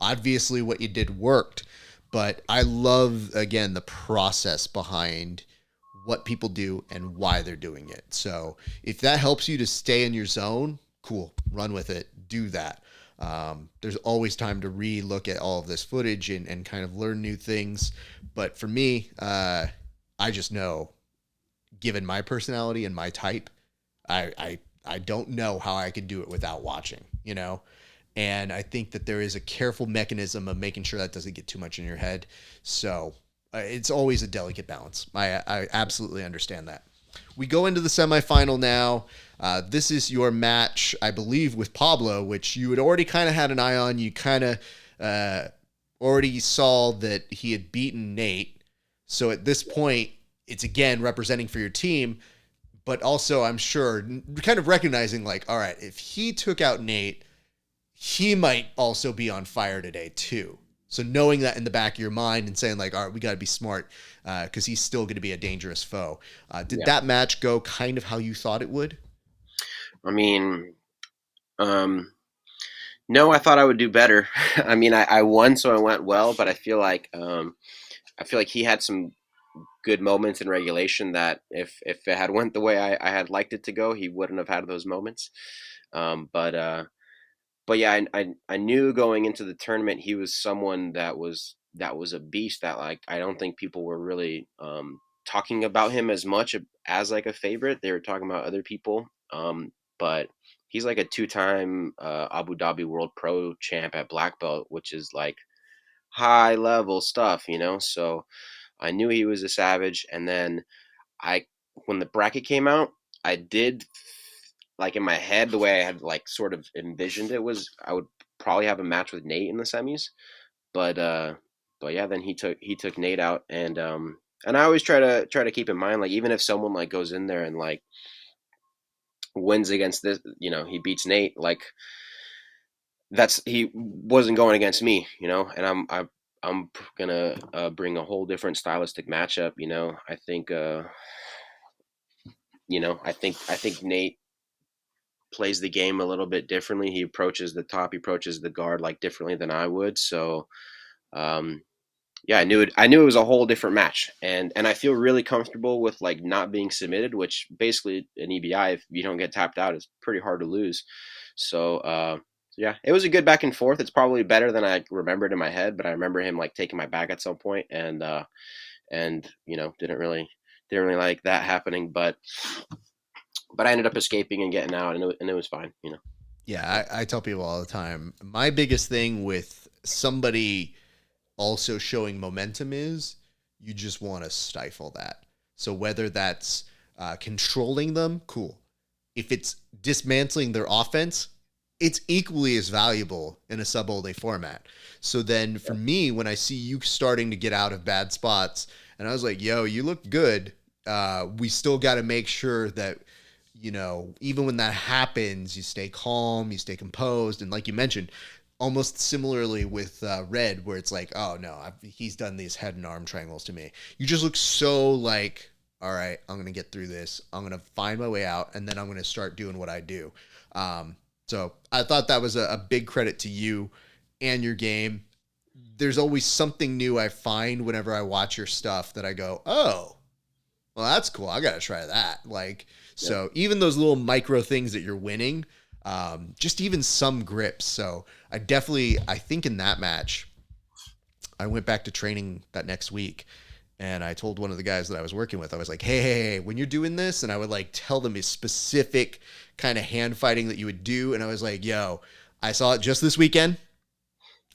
obviously what you did worked. But I love, again, the process behind what people do and why they're doing it. So if that helps you to stay in your zone, cool, run with it, do that. There's always time to re-look at all of this footage and kind of learn new things. But for me, I just know, given my personality and my type, I don't know how I could do it without watching. And I think that there is a careful mechanism of making sure that doesn't get too much in your head. So it's always a delicate balance. I absolutely understand that. We go into the semifinal now. This is your match, I believe, with Pablo, which you had already kind of had an eye on. You kind of already saw that he had beaten Nate. So at this point, it's again representing for your team, but also I'm sure kind of recognizing like, all right, if he took out Nate, he might also be on fire today too. So knowing that in the back of your mind and saying like, all right, we got to be smart because he's still going to be a dangerous foe. Did Yeah. that match go kind of how you thought it would? I mean, um, no, I thought I would do better. I mean, I won, so I went well, but I feel like he had some good moments in regulation that if it had went the way I had liked it to go, he wouldn't have had those moments. But yeah, I knew going into the tournament he was someone that was a beast that like I don't think people were really talking about him as much as like a favorite. They were talking about other people. But he's like a two-time Abu Dhabi World Pro champ at black belt, which is like high level stuff. So I knew he was a savage, and then I when the bracket came out, I did like in my head the way I had like sort of envisioned it was I would probably have a match with Nate in the semis, but yeah, then he took Nate out, and I always try to keep in mind like even if someone like goes in there and like wins against this, he beats Nate, like he wasn't going against me, and I'm gonna bring a whole different stylistic matchup. I think Nate plays the game a little bit differently. He approaches the top, he approaches the guard like differently than I would. So um, yeah, I knew it was a whole different match, and I feel really comfortable with like not being submitted, which basically in EBI, if you don't get tapped out, it's pretty hard to lose. So yeah, it was a good back and forth. It's probably better than I remembered in my head, but I remember him like taking my back at some point, and didn't really like that happening. But but I ended up escaping and getting out, and it was fine, you know. Yeah, I tell people all the time, my biggest thing with somebody also showing momentum is you just want to stifle that. So whether that's controlling them, cool. If it's dismantling their offense, it's equally as valuable in a sub all day format. So then for me, when I see you starting to get out of bad spots, and I was like, yo, you look good. We still got to make sure that, even when that happens, you stay calm, you stay composed. And like you mentioned, almost similarly with Red, where it's like, oh no, he's done these head and arm triangles to me. You just look so like, all right, I'm gonna get through this. I'm gonna find my way out, and then I'm gonna start doing what I do. So I thought that was a big credit to you and your game. There's always something new I find whenever I watch your stuff that I go, oh, well, that's cool. I got to try that. Like, Yeah. so even those little micro things that you're winning, just even some grips. So I think in that match, I went back to training that next week and I told one of the guys that I was working with, I was like, hey, when you're doing this, and I would like tell them a specific kind of hand fighting that you would do. And I was like, yo, I saw it just this weekend.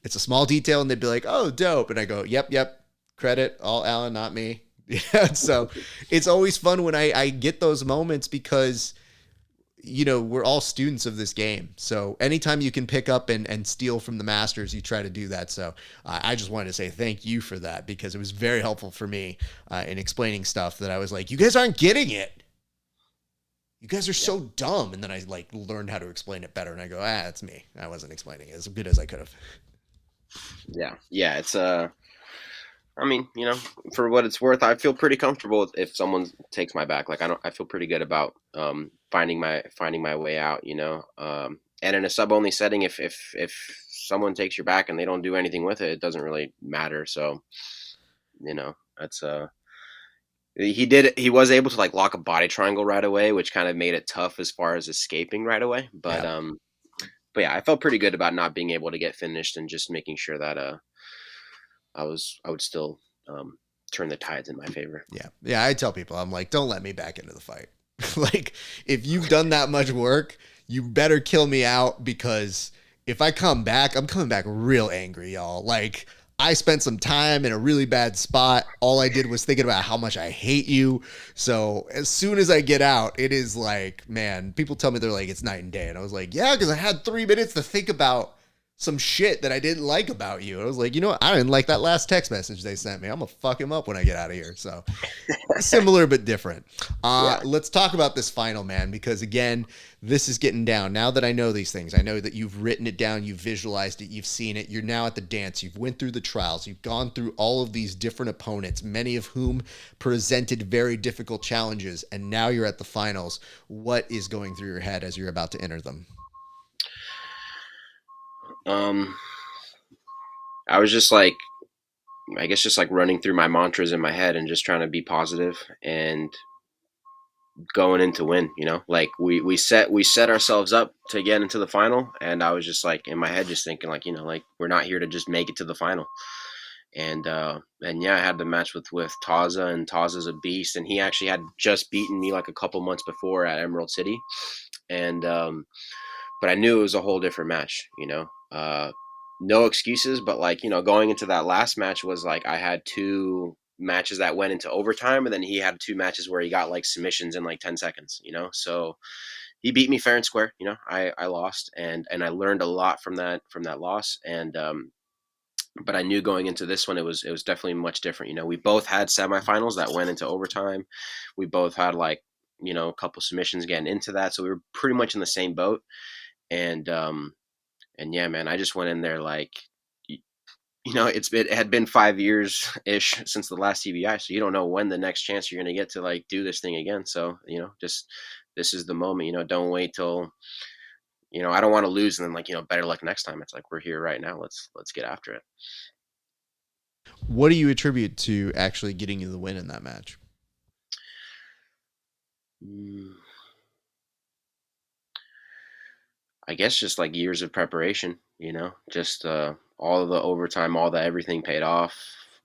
It's a small detail. And they'd be like, oh, dope. And I go, yep. Credit all Alan, not me. Yeah. So it's always fun when I get those moments because, we're all students of this game. So anytime you can pick up and steal from the masters, you try to do that. So I just wanted to say thank you for that because it was very helpful for me in explaining stuff that I was like, you guys aren't getting it. You guys are Yeah. so dumb. And then I like learned how to explain it better. And I go, that's me. I wasn't explaining it as good as I could have. Yeah. It's I mean, for what it's worth, I feel pretty comfortable if someone takes my back. Like I feel pretty good about finding my way out. And in a sub only setting, if someone takes your back and they don't do anything with it, it doesn't really matter. So that's he was able to like lock a body triangle right away, which kind of made it tough as far as escaping right away. But Yeah. yeah, I felt pretty good about not being able to get finished and just making sure that I would still turn the tides in my favor. Yeah. Yeah. I tell people, I'm like, don't let me back into the fight. Like, if you've done that much work, you better kill me out because if I come back, I'm coming back real angry, y'all. Like, I spent some time in a really bad spot. All I did was thinking about how much I hate you. So as soon as I get out, it is like, man, people tell me they're like, it's night and day. And I was like, yeah, because I had 3 minutes to think about some shit that I didn't like about you. I was like, you know what? I didn't like that last text message they sent me. I'm gonna fuck him up when I get out of here. So similar but different. Yeah. Let's talk about this final, man, because again, this is getting down. Now that I know these things, I know that you've written it down, you've visualized it, you've seen it. You're now at the dance. You've went through the trials. You've gone through all of these different opponents, many of whom presented very difficult challenges, and now you're at the finals. What is going through your head as you're about to enter them? Um, I was just like, I guess, just like running through my mantras in my head and just trying to be positive and going in to win. Like we set ourselves up to get into the final, and I was just like in my head, just thinking like, like we're not here to just make it to the final. And yeah, I had the match with Taza, and Taza's a beast, and he actually had just beaten me like a couple months before at Emerald City, and but I knew it was a whole different match. No excuses, but like going into that last match was like I had two matches that went into overtime, and then he had two matches where he got like submissions in like 10 seconds. So he beat me fair and square. I lost, and I learned a lot from that loss, and but I knew going into this one it was definitely much different. We both had semifinals that went into overtime. We both had like a couple submissions getting into that, so we were pretty much in the same boat. And yeah, man, I just went in there like it had been 5 years ish since the last TBI, so you don't know when the next chance you're gonna get to like do this thing again. So just this is the moment. Don't wait till I don't want to lose and then like better luck next time. It's like we're here right now. Let's get after it. What do you attribute to actually getting you the win in that match? Mm, I guess just like years of preparation. Just all of the overtime, all the everything paid off.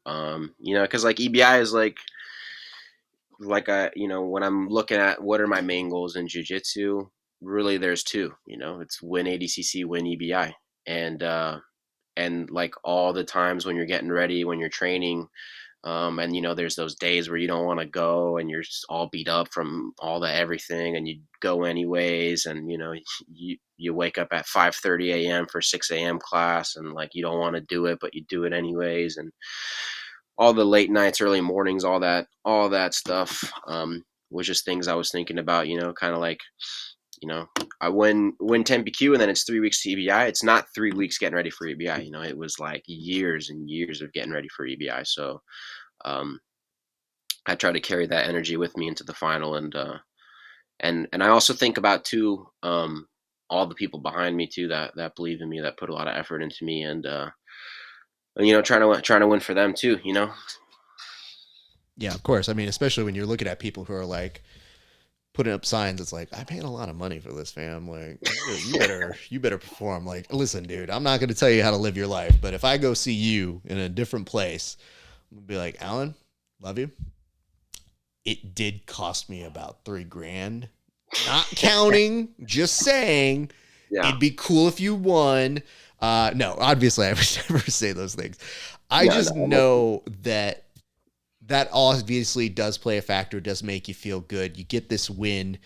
Because like EBI is like like I, when I'm looking at what are my main goals in jiu-jitsu, really there's two, it's win ADCC, win EBI. And like all the times when you're getting ready, when you're training, and there's those days where you don't want to go and you're just all beat up from all the everything, and you go anyways, and you wake up at 5:30 a.m. for 6 a.m. class, and like you don't want to do it, but you do it anyways, and all the late nights, early mornings, all that stuff, was just things I was thinking about, kind of like, I win 10 PQ, and then it's 3 weeks to EBI. It's not 3 weeks getting ready for EBI. It was like years and years of getting ready for EBI. So um, I try to carry that energy with me into the final, and I also think about too, all the people behind me too that believe in me, that put a lot of effort into me, and trying to win for them too. Yeah, of course. I mean, especially when you're looking at people who are like putting up signs. It's like, I paid a lot of money for this, fam. Like, you better perform. Like, listen, dude, I'm not going to tell you how to live your life, but if I go see you in a different place, I'm gonna be like, Alan, love you. It did cost me about $3,000. Not counting, just saying. Yeah. It'd be cool if you won. No, obviously I would never say those things. I No, just no. know that obviously does play a factor, does make you feel good. You get this win.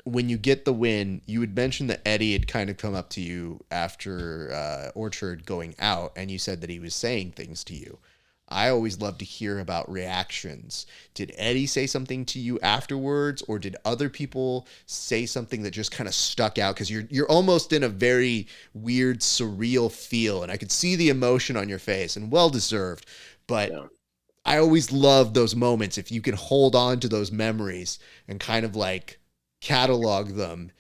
When you get the win, you had mentioned that Eddie had kind of come up to you after Orchard going out, and you said that he was saying things to you. I always love to hear about reactions. Did Eddie say something to you afterwards, or did other people say something that just kind of stuck out? Because you're almost in a very weird, surreal feel, and I could see the emotion on your face, and well deserved. But Yeah. I always love those moments. If you can hold on to those memories and kind of like catalog them,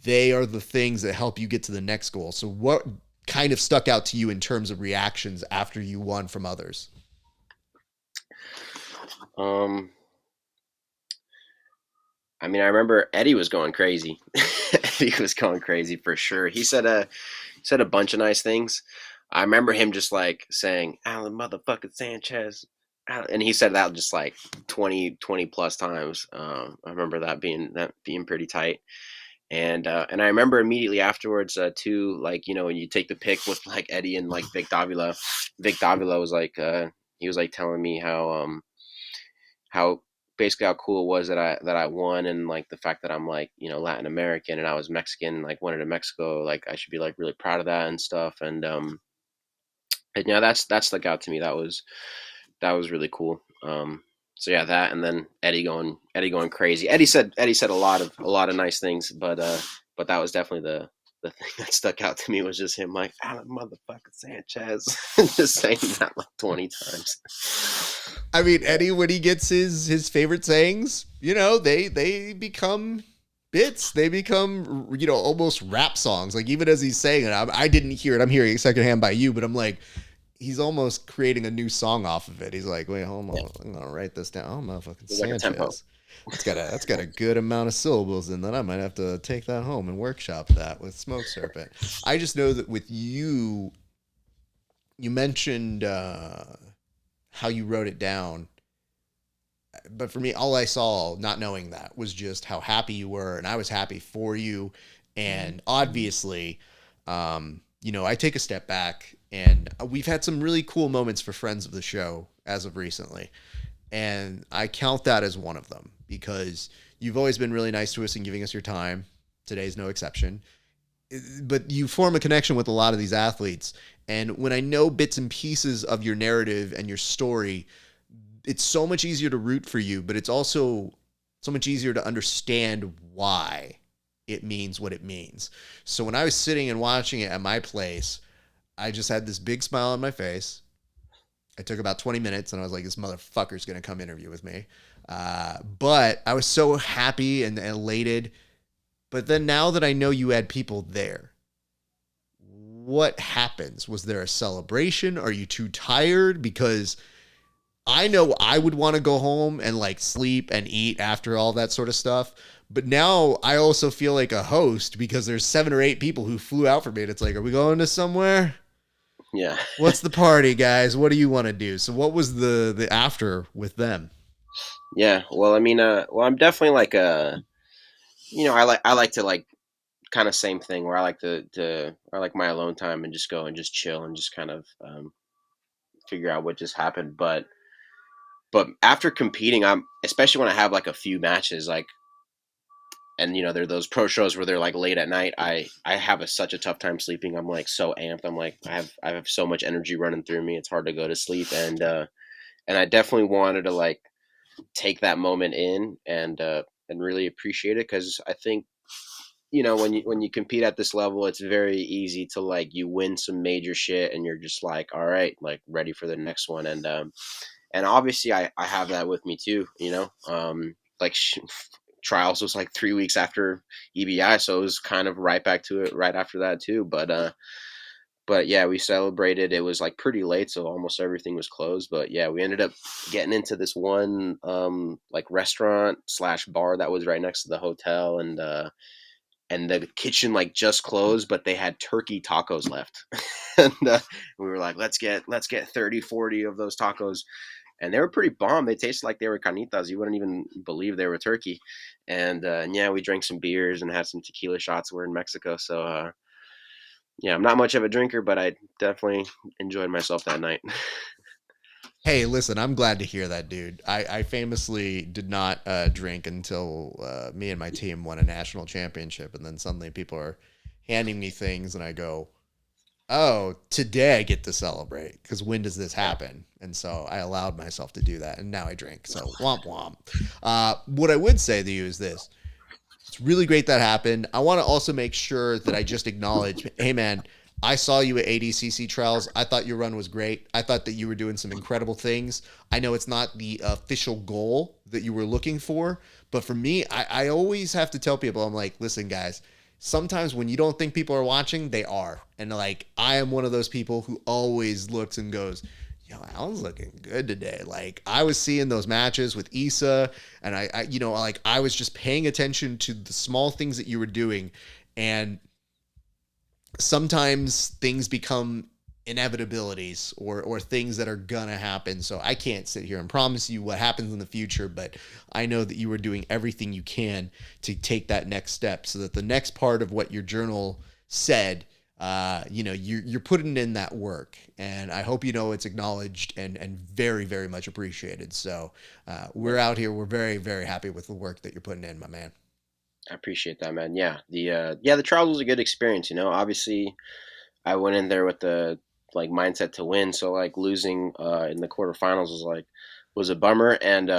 they are the things that help you get to the next goal. So what kind of stuck out to you in terms of reactions after you won from others? Um, I mean, I remember Eddie was going crazy. Eddie was going crazy for sure. He said a bunch of nice things. I remember him just like saying, "Alan motherfucking Sanchez," and he said that just like 20 plus times. I remember that being pretty tight. And I remember immediately afterwards, too, like, when you take the pic with like Eddie and like Vic Davila was like, he was like telling me how basically how cool it was that I won, and like the fact that I'm like, Latin American, and I was Mexican, like went to Mexico, like I should be like really proud of that and stuff. And yeah, that stuck out to me. That was really cool. So yeah, that, and then Eddie going crazy. Eddie said a lot of nice things, but that was definitely the thing that stuck out to me, was just him like, Alan motherfucking Sanchez, just saying that like 20 times. I mean, Eddie, when he gets his favorite sayings, they become bits. They become, almost rap songs. Like, even as he's saying it, I didn't hear it. I'm hearing it secondhand by you, but I'm like, he's almost creating a new song off of it. He's like, wait, hold on, Yeah, I'm gonna write this down. Oh, motherfucking it's like a tempo. Sanchez. That's got a good amount of syllables in that. I might have to take that home and workshop that with Smoke Serpent. I just know that with you, you mentioned how you wrote it down, but for me, all I saw, not knowing that, was just how happy you were, and I was happy for you. And obviously, I take a step back, and we've had some really cool moments for friends of the show as of recently, and I count that as one of them, because you've always been really nice to us and giving us your time. Today's no exception. But you form a connection with a lot of these athletes, and when I know bits and pieces of your narrative and your story, it's so much easier to root for you, but it's also so much easier to understand why it means what it means. So when I was sitting and watching it at my place, I just had this big smile on my face. I took about 20 minutes, and I was like, this motherfucker's going to come interview with me. But I was so happy and elated. But then now that I know you had people there, what happens? Was there a celebration? Are you too tired? Because I know I would want to go home and like sleep and eat after all that sort of stuff. But now I also feel like a host, because there's 7 or 8 people who flew out for me. And it's like, are we going to somewhere? Yeah. What's the party, guys? What do you want to do? So what was the after with them? Yeah. Well, I mean, well, I'm definitely like I like to like kind of same thing where I like to I like my alone time and just go and just chill and just kind of figure out what just happened. But after competing, I'm especially when I have like a few matches, like and there are those pro shows where they're like late at night. I have such a tough time sleeping. I'm like so amped. I'm like I have so much energy running through me. It's hard to go to sleep, and I definitely wanted to like take that moment in and really appreciate it because I think when you compete at this level, it's very easy to like you win some major shit and you're just like, all right, like ready for the next one, and obviously I have that with me too. Like trials was like 3 weeks after EBI, so it was kind of right back to it right after that too. But yeah, we celebrated. It was like pretty late, so almost everything was closed. But yeah, we ended up getting into this one like restaurant slash bar that was right next to the hotel, and the kitchen like just closed, but they had turkey tacos left. And we were like, let's get 30, 40 of those tacos, and they were pretty bomb. They tasted like they were carnitas. You wouldn't even believe they were turkey. And yeah, we drank some beers and had some tequila shots. We're in Mexico, so yeah, I'm not much of a drinker, but I definitely enjoyed myself that night. Hey, listen, I'm glad to hear that, dude. I famously did not drink until me and my team won a national championship, and then suddenly people are handing me things, and I go, "Oh, today I get to celebrate because when does this Yeah, happen?" And so I allowed myself to do that, and now I drink. So womp womp. What I would say to you is this: it's really great that happened. I want to also make sure that I just acknowledge, hey man, I saw you at ADCC trials. I thought your run was great. I thought that you were doing some incredible things. I know it's not the official goal that you were looking for, but for me, I always have to tell people, I'm like, listen, guys, sometimes when you don't think people are watching, they are. And like, I am one of those people who always looks and goes, yo, Alan's looking good today. Like I was seeing those matches with Issa, and like I was just paying attention to the small things that you were doing, and sometimes things become inevitabilities or things that are gonna happen. So I can't sit here and promise you what happens in the future, but I know that you are doing everything you can to take that next step so that the next part of what your journal said, you're putting in that work, and I hope it's acknowledged and very very much appreciated. So yeah, we're out here. We're very very happy with the work that you're putting in, my man. I appreciate that, man. Yeah, the trials was a good experience. Obviously I went in there with the like mindset to win, so like losing in the quarterfinals was a bummer, and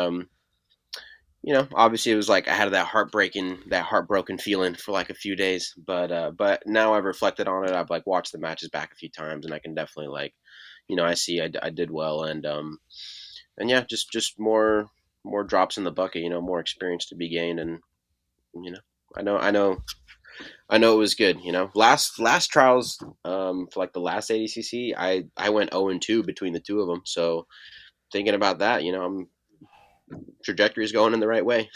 obviously it was like I had that heartbroken feeling for like a few days, but now I've reflected on it. I've like watched the matches back a few times, and I can definitely like, I see I did well, and yeah, just more drops in the bucket, more experience to be gained, and you know, I know it was good. Last trials, for like the last ADCC, I went 0-2 between the two of them. So thinking about that, I'm trajectory is going in the right way.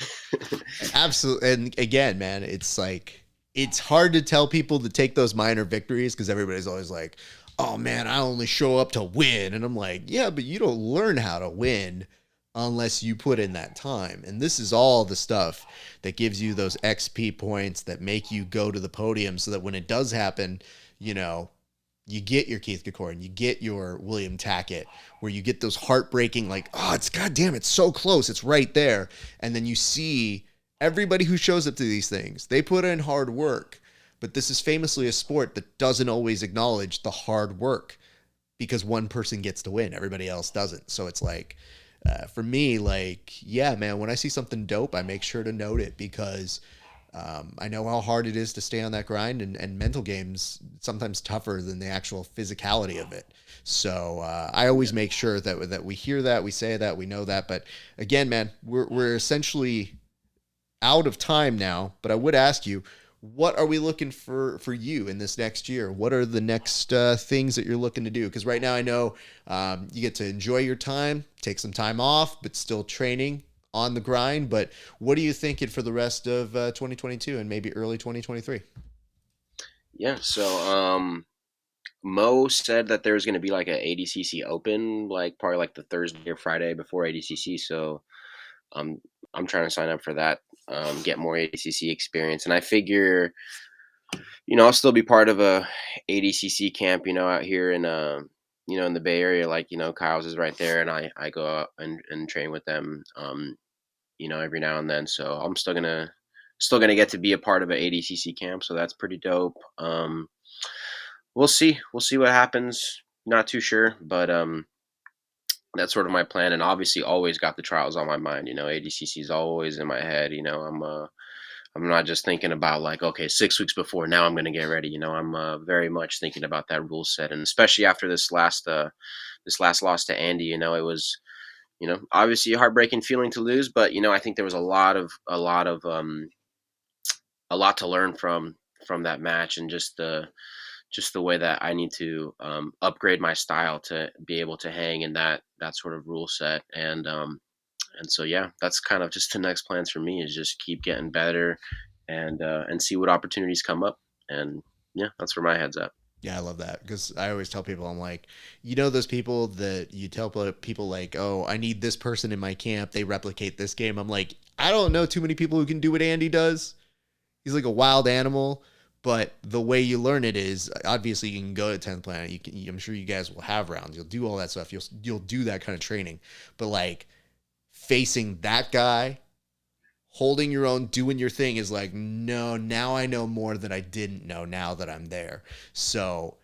Absolutely. And again, man, it's like it's hard to tell people to take those minor victories because everybody's always like, "Oh man, I only show up to win." And I'm like, "Yeah, but you don't learn how to win unless you put in that time." And this is all the stuff that gives you those XP points that make you go to the podium so that when it does happen, you know, you get your Keith Kikoran, you get your William Tackett, where you get those heartbreaking, like, oh, it's goddamn, it's so close, it's right there. And then you see everybody who shows up to these things, they put in hard work. But this is famously a sport that doesn't always acknowledge the hard work because one person gets to win, everybody else doesn't. So it's like, for me, like, yeah, man, when I see something dope, I make sure to note it because I know how hard it is to stay on that grind, and mental games sometimes tougher than the actual physicality of it. So I always make sure that we hear that, we say that, we know that. But again, man, we're essentially out of time now. But I would ask you, what are we looking for you in this next year? What are the next things that you're looking to do? Because right now I know you get to enjoy your time, take some time off, but still training on the grind. But what are you thinking for the rest of 2022 and maybe early 2023? Yeah. So Mo said that there was going to be like a ADCC Open, like probably like the Thursday or Friday before ADCC. So um, I'm trying to sign up for that, get more ADCC experience, and I figure, I'll still be part of a ADCC camp, out here in in the Bay Area. Like, Kyle's is right there, and I go out and train with them, every now and then. So I'm still gonna get to be a part of an ADCC camp. So that's pretty dope. We'll see what happens. Not too sure, but that's sort of my plan. And obviously, always got the trials on my mind. ADCC is always in my head. I'm not just thinking about like, okay, 6 weeks before, now I'm going to get ready. I'm very much thinking about that rule set, and especially after this last loss to Andy. It was, obviously a heartbreaking feeling to lose, but I think there was a lot to learn from that match, and just the way that I need to upgrade my style to be able to hang in that sort of rule set. And so, yeah, that's kind of just the next plans for me, is just keep getting better, and see what opportunities come up. And yeah, that's where my head's at. Yeah, I love that, because I always tell people, I'm like, those people that you tell people like, oh, I need this person in my camp, they replicate this game. I'm like, I don't know too many people who can do what Andy does. He's like a wild animal, but the way you learn it is, obviously you can go to 10th Planet. I'm sure you guys will have rounds. You'll do all that stuff. You'll do that kind of training, but like facing that guy, holding your own, doing your thing is like, no, now I know more than I didn't know now that I'm there. So,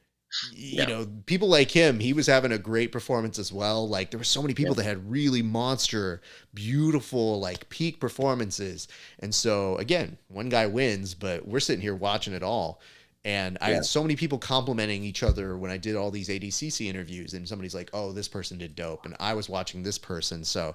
Yeah, people like him, he was having a great performance as well. Like, there were so many yeah, people that had really monster, beautiful, like peak performances. And so, again, one guy wins, but we're sitting here watching it all. And I yeah, had so many people complimenting each other when I did all these ADCC interviews, and somebody's like, "Oh, this person did dope," and I was watching this person, so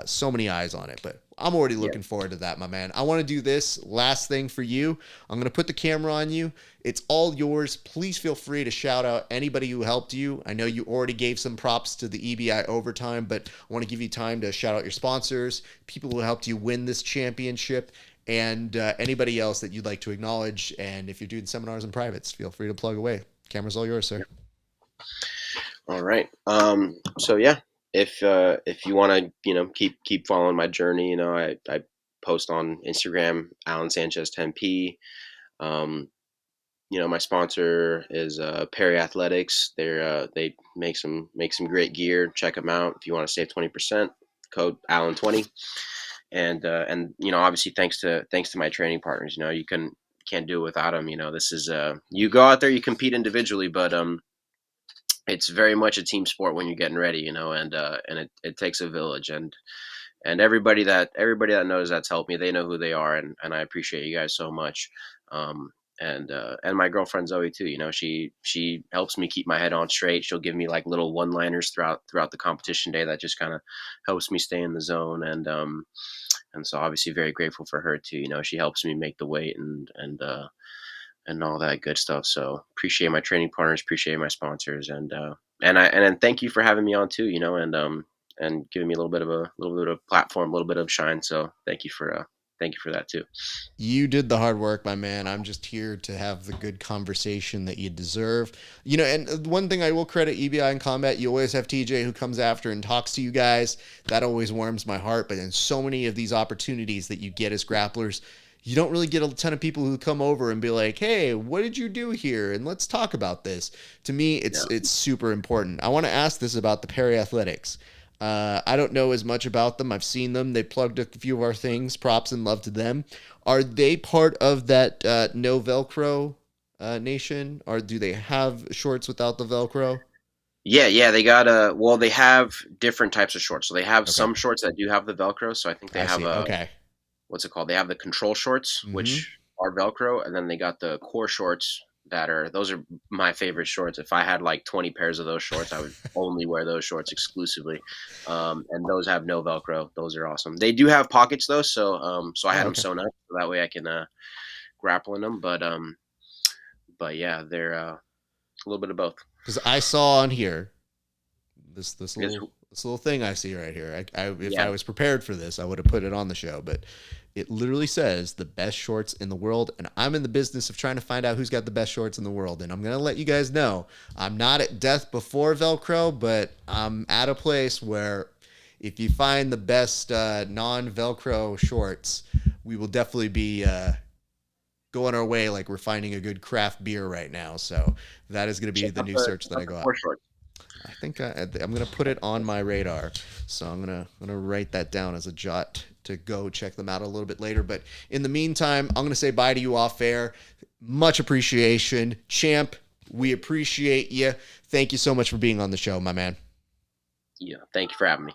so many eyes on it. But I'm already yeah. looking forward to that, my man. I want to do this last thing for you. I'm gonna put the camera on you. It's all yours. Please feel free to shout out anybody who helped you. I know you already gave some props to the EBI overtime, but I want to give you time to shout out your sponsors, people who helped you win this championship, and anybody else that you'd like to acknowledge. And if you're doing seminars and privates, feel free to plug away. Camera's all yours, sir. All right. So yeah, if you want to, keep following my journey, I post on Instagram, Alan Sanchez 10P. Um, my sponsor is Perry Athletics. They make some great gear. Check them out if you want to save 20%. Code Alan20. And obviously thanks to my training partners. You can't do it without them. This is you go out there, you compete individually, but it's very much a team sport when you're getting ready. And it takes a village, and everybody that knows that's helped me, they know who they are, and I appreciate you guys so much. And my girlfriend Zoe too. She helps me keep my head on straight. She'll give me like little one-liners throughout the competition day that just kind of helps me stay in the zone. And so obviously very grateful for her too. She helps me make the weight and all that good stuff. So appreciate my training partners, appreciate my sponsors, and thank you for having me on too. And giving me a little bit of platform, a little bit of shine. So thank you for that too. You did the hard work, my man. I'm just here to have the good conversation that you deserve. And one thing I will credit EBI in combat, you always have TJ who comes after and talks to you guys. That always warms my heart. But in so many of these opportunities that you get as grapplers, you don't really get a ton of people who come over and be like, "Hey, what did you do here? And let's talk about this." To me, Yeah. it's super important. I want to ask this about the Perry Athletics. I don't know as much about them. I've seen them. They plugged a few of our things. Props and love to them. Are they part of that no Velcro nation, or do they have shorts without the Velcro? Yeah, they got well, they have different types of shorts. So they have Okay, some shorts that do have the Velcro. So I think they I have see. a Okay. what's it called? They have the control shorts, Mm-hmm. which are Velcro, and then they got the core shorts those are my favorite shorts. If I had like 20 pairs of those shorts, I would only wear those shorts exclusively. And those have no Velcro. Those are awesome. They do have pockets though, so I Oh, had them okay. sewn up so that way I can grapple in them. But yeah, they're a little bit of both. Because I saw on here this It's, little thing I see right here. If yeah, I was prepared for this, I would have put it on the show, but it literally says the best shorts in the world, and I'm in the business of trying to find out who's got the best shorts in the world. And I'm gonna let you guys know I'm not at death before Velcro, but I'm at a place where if you find the best non-Velcro shorts, we will definitely be going our way like we're finding a good craft beer right now. So that is going to be Check the out new the search that I go out. sport shorts. I think I'm going to put it on my radar. So I'm gonna write that down as a jot to go check them out a little bit later. But in the meantime, I'm going to say bye to you off air. Much appreciation. Champ, we appreciate you. Thank you so much for being on the show, my man. Yeah, thank you for having me.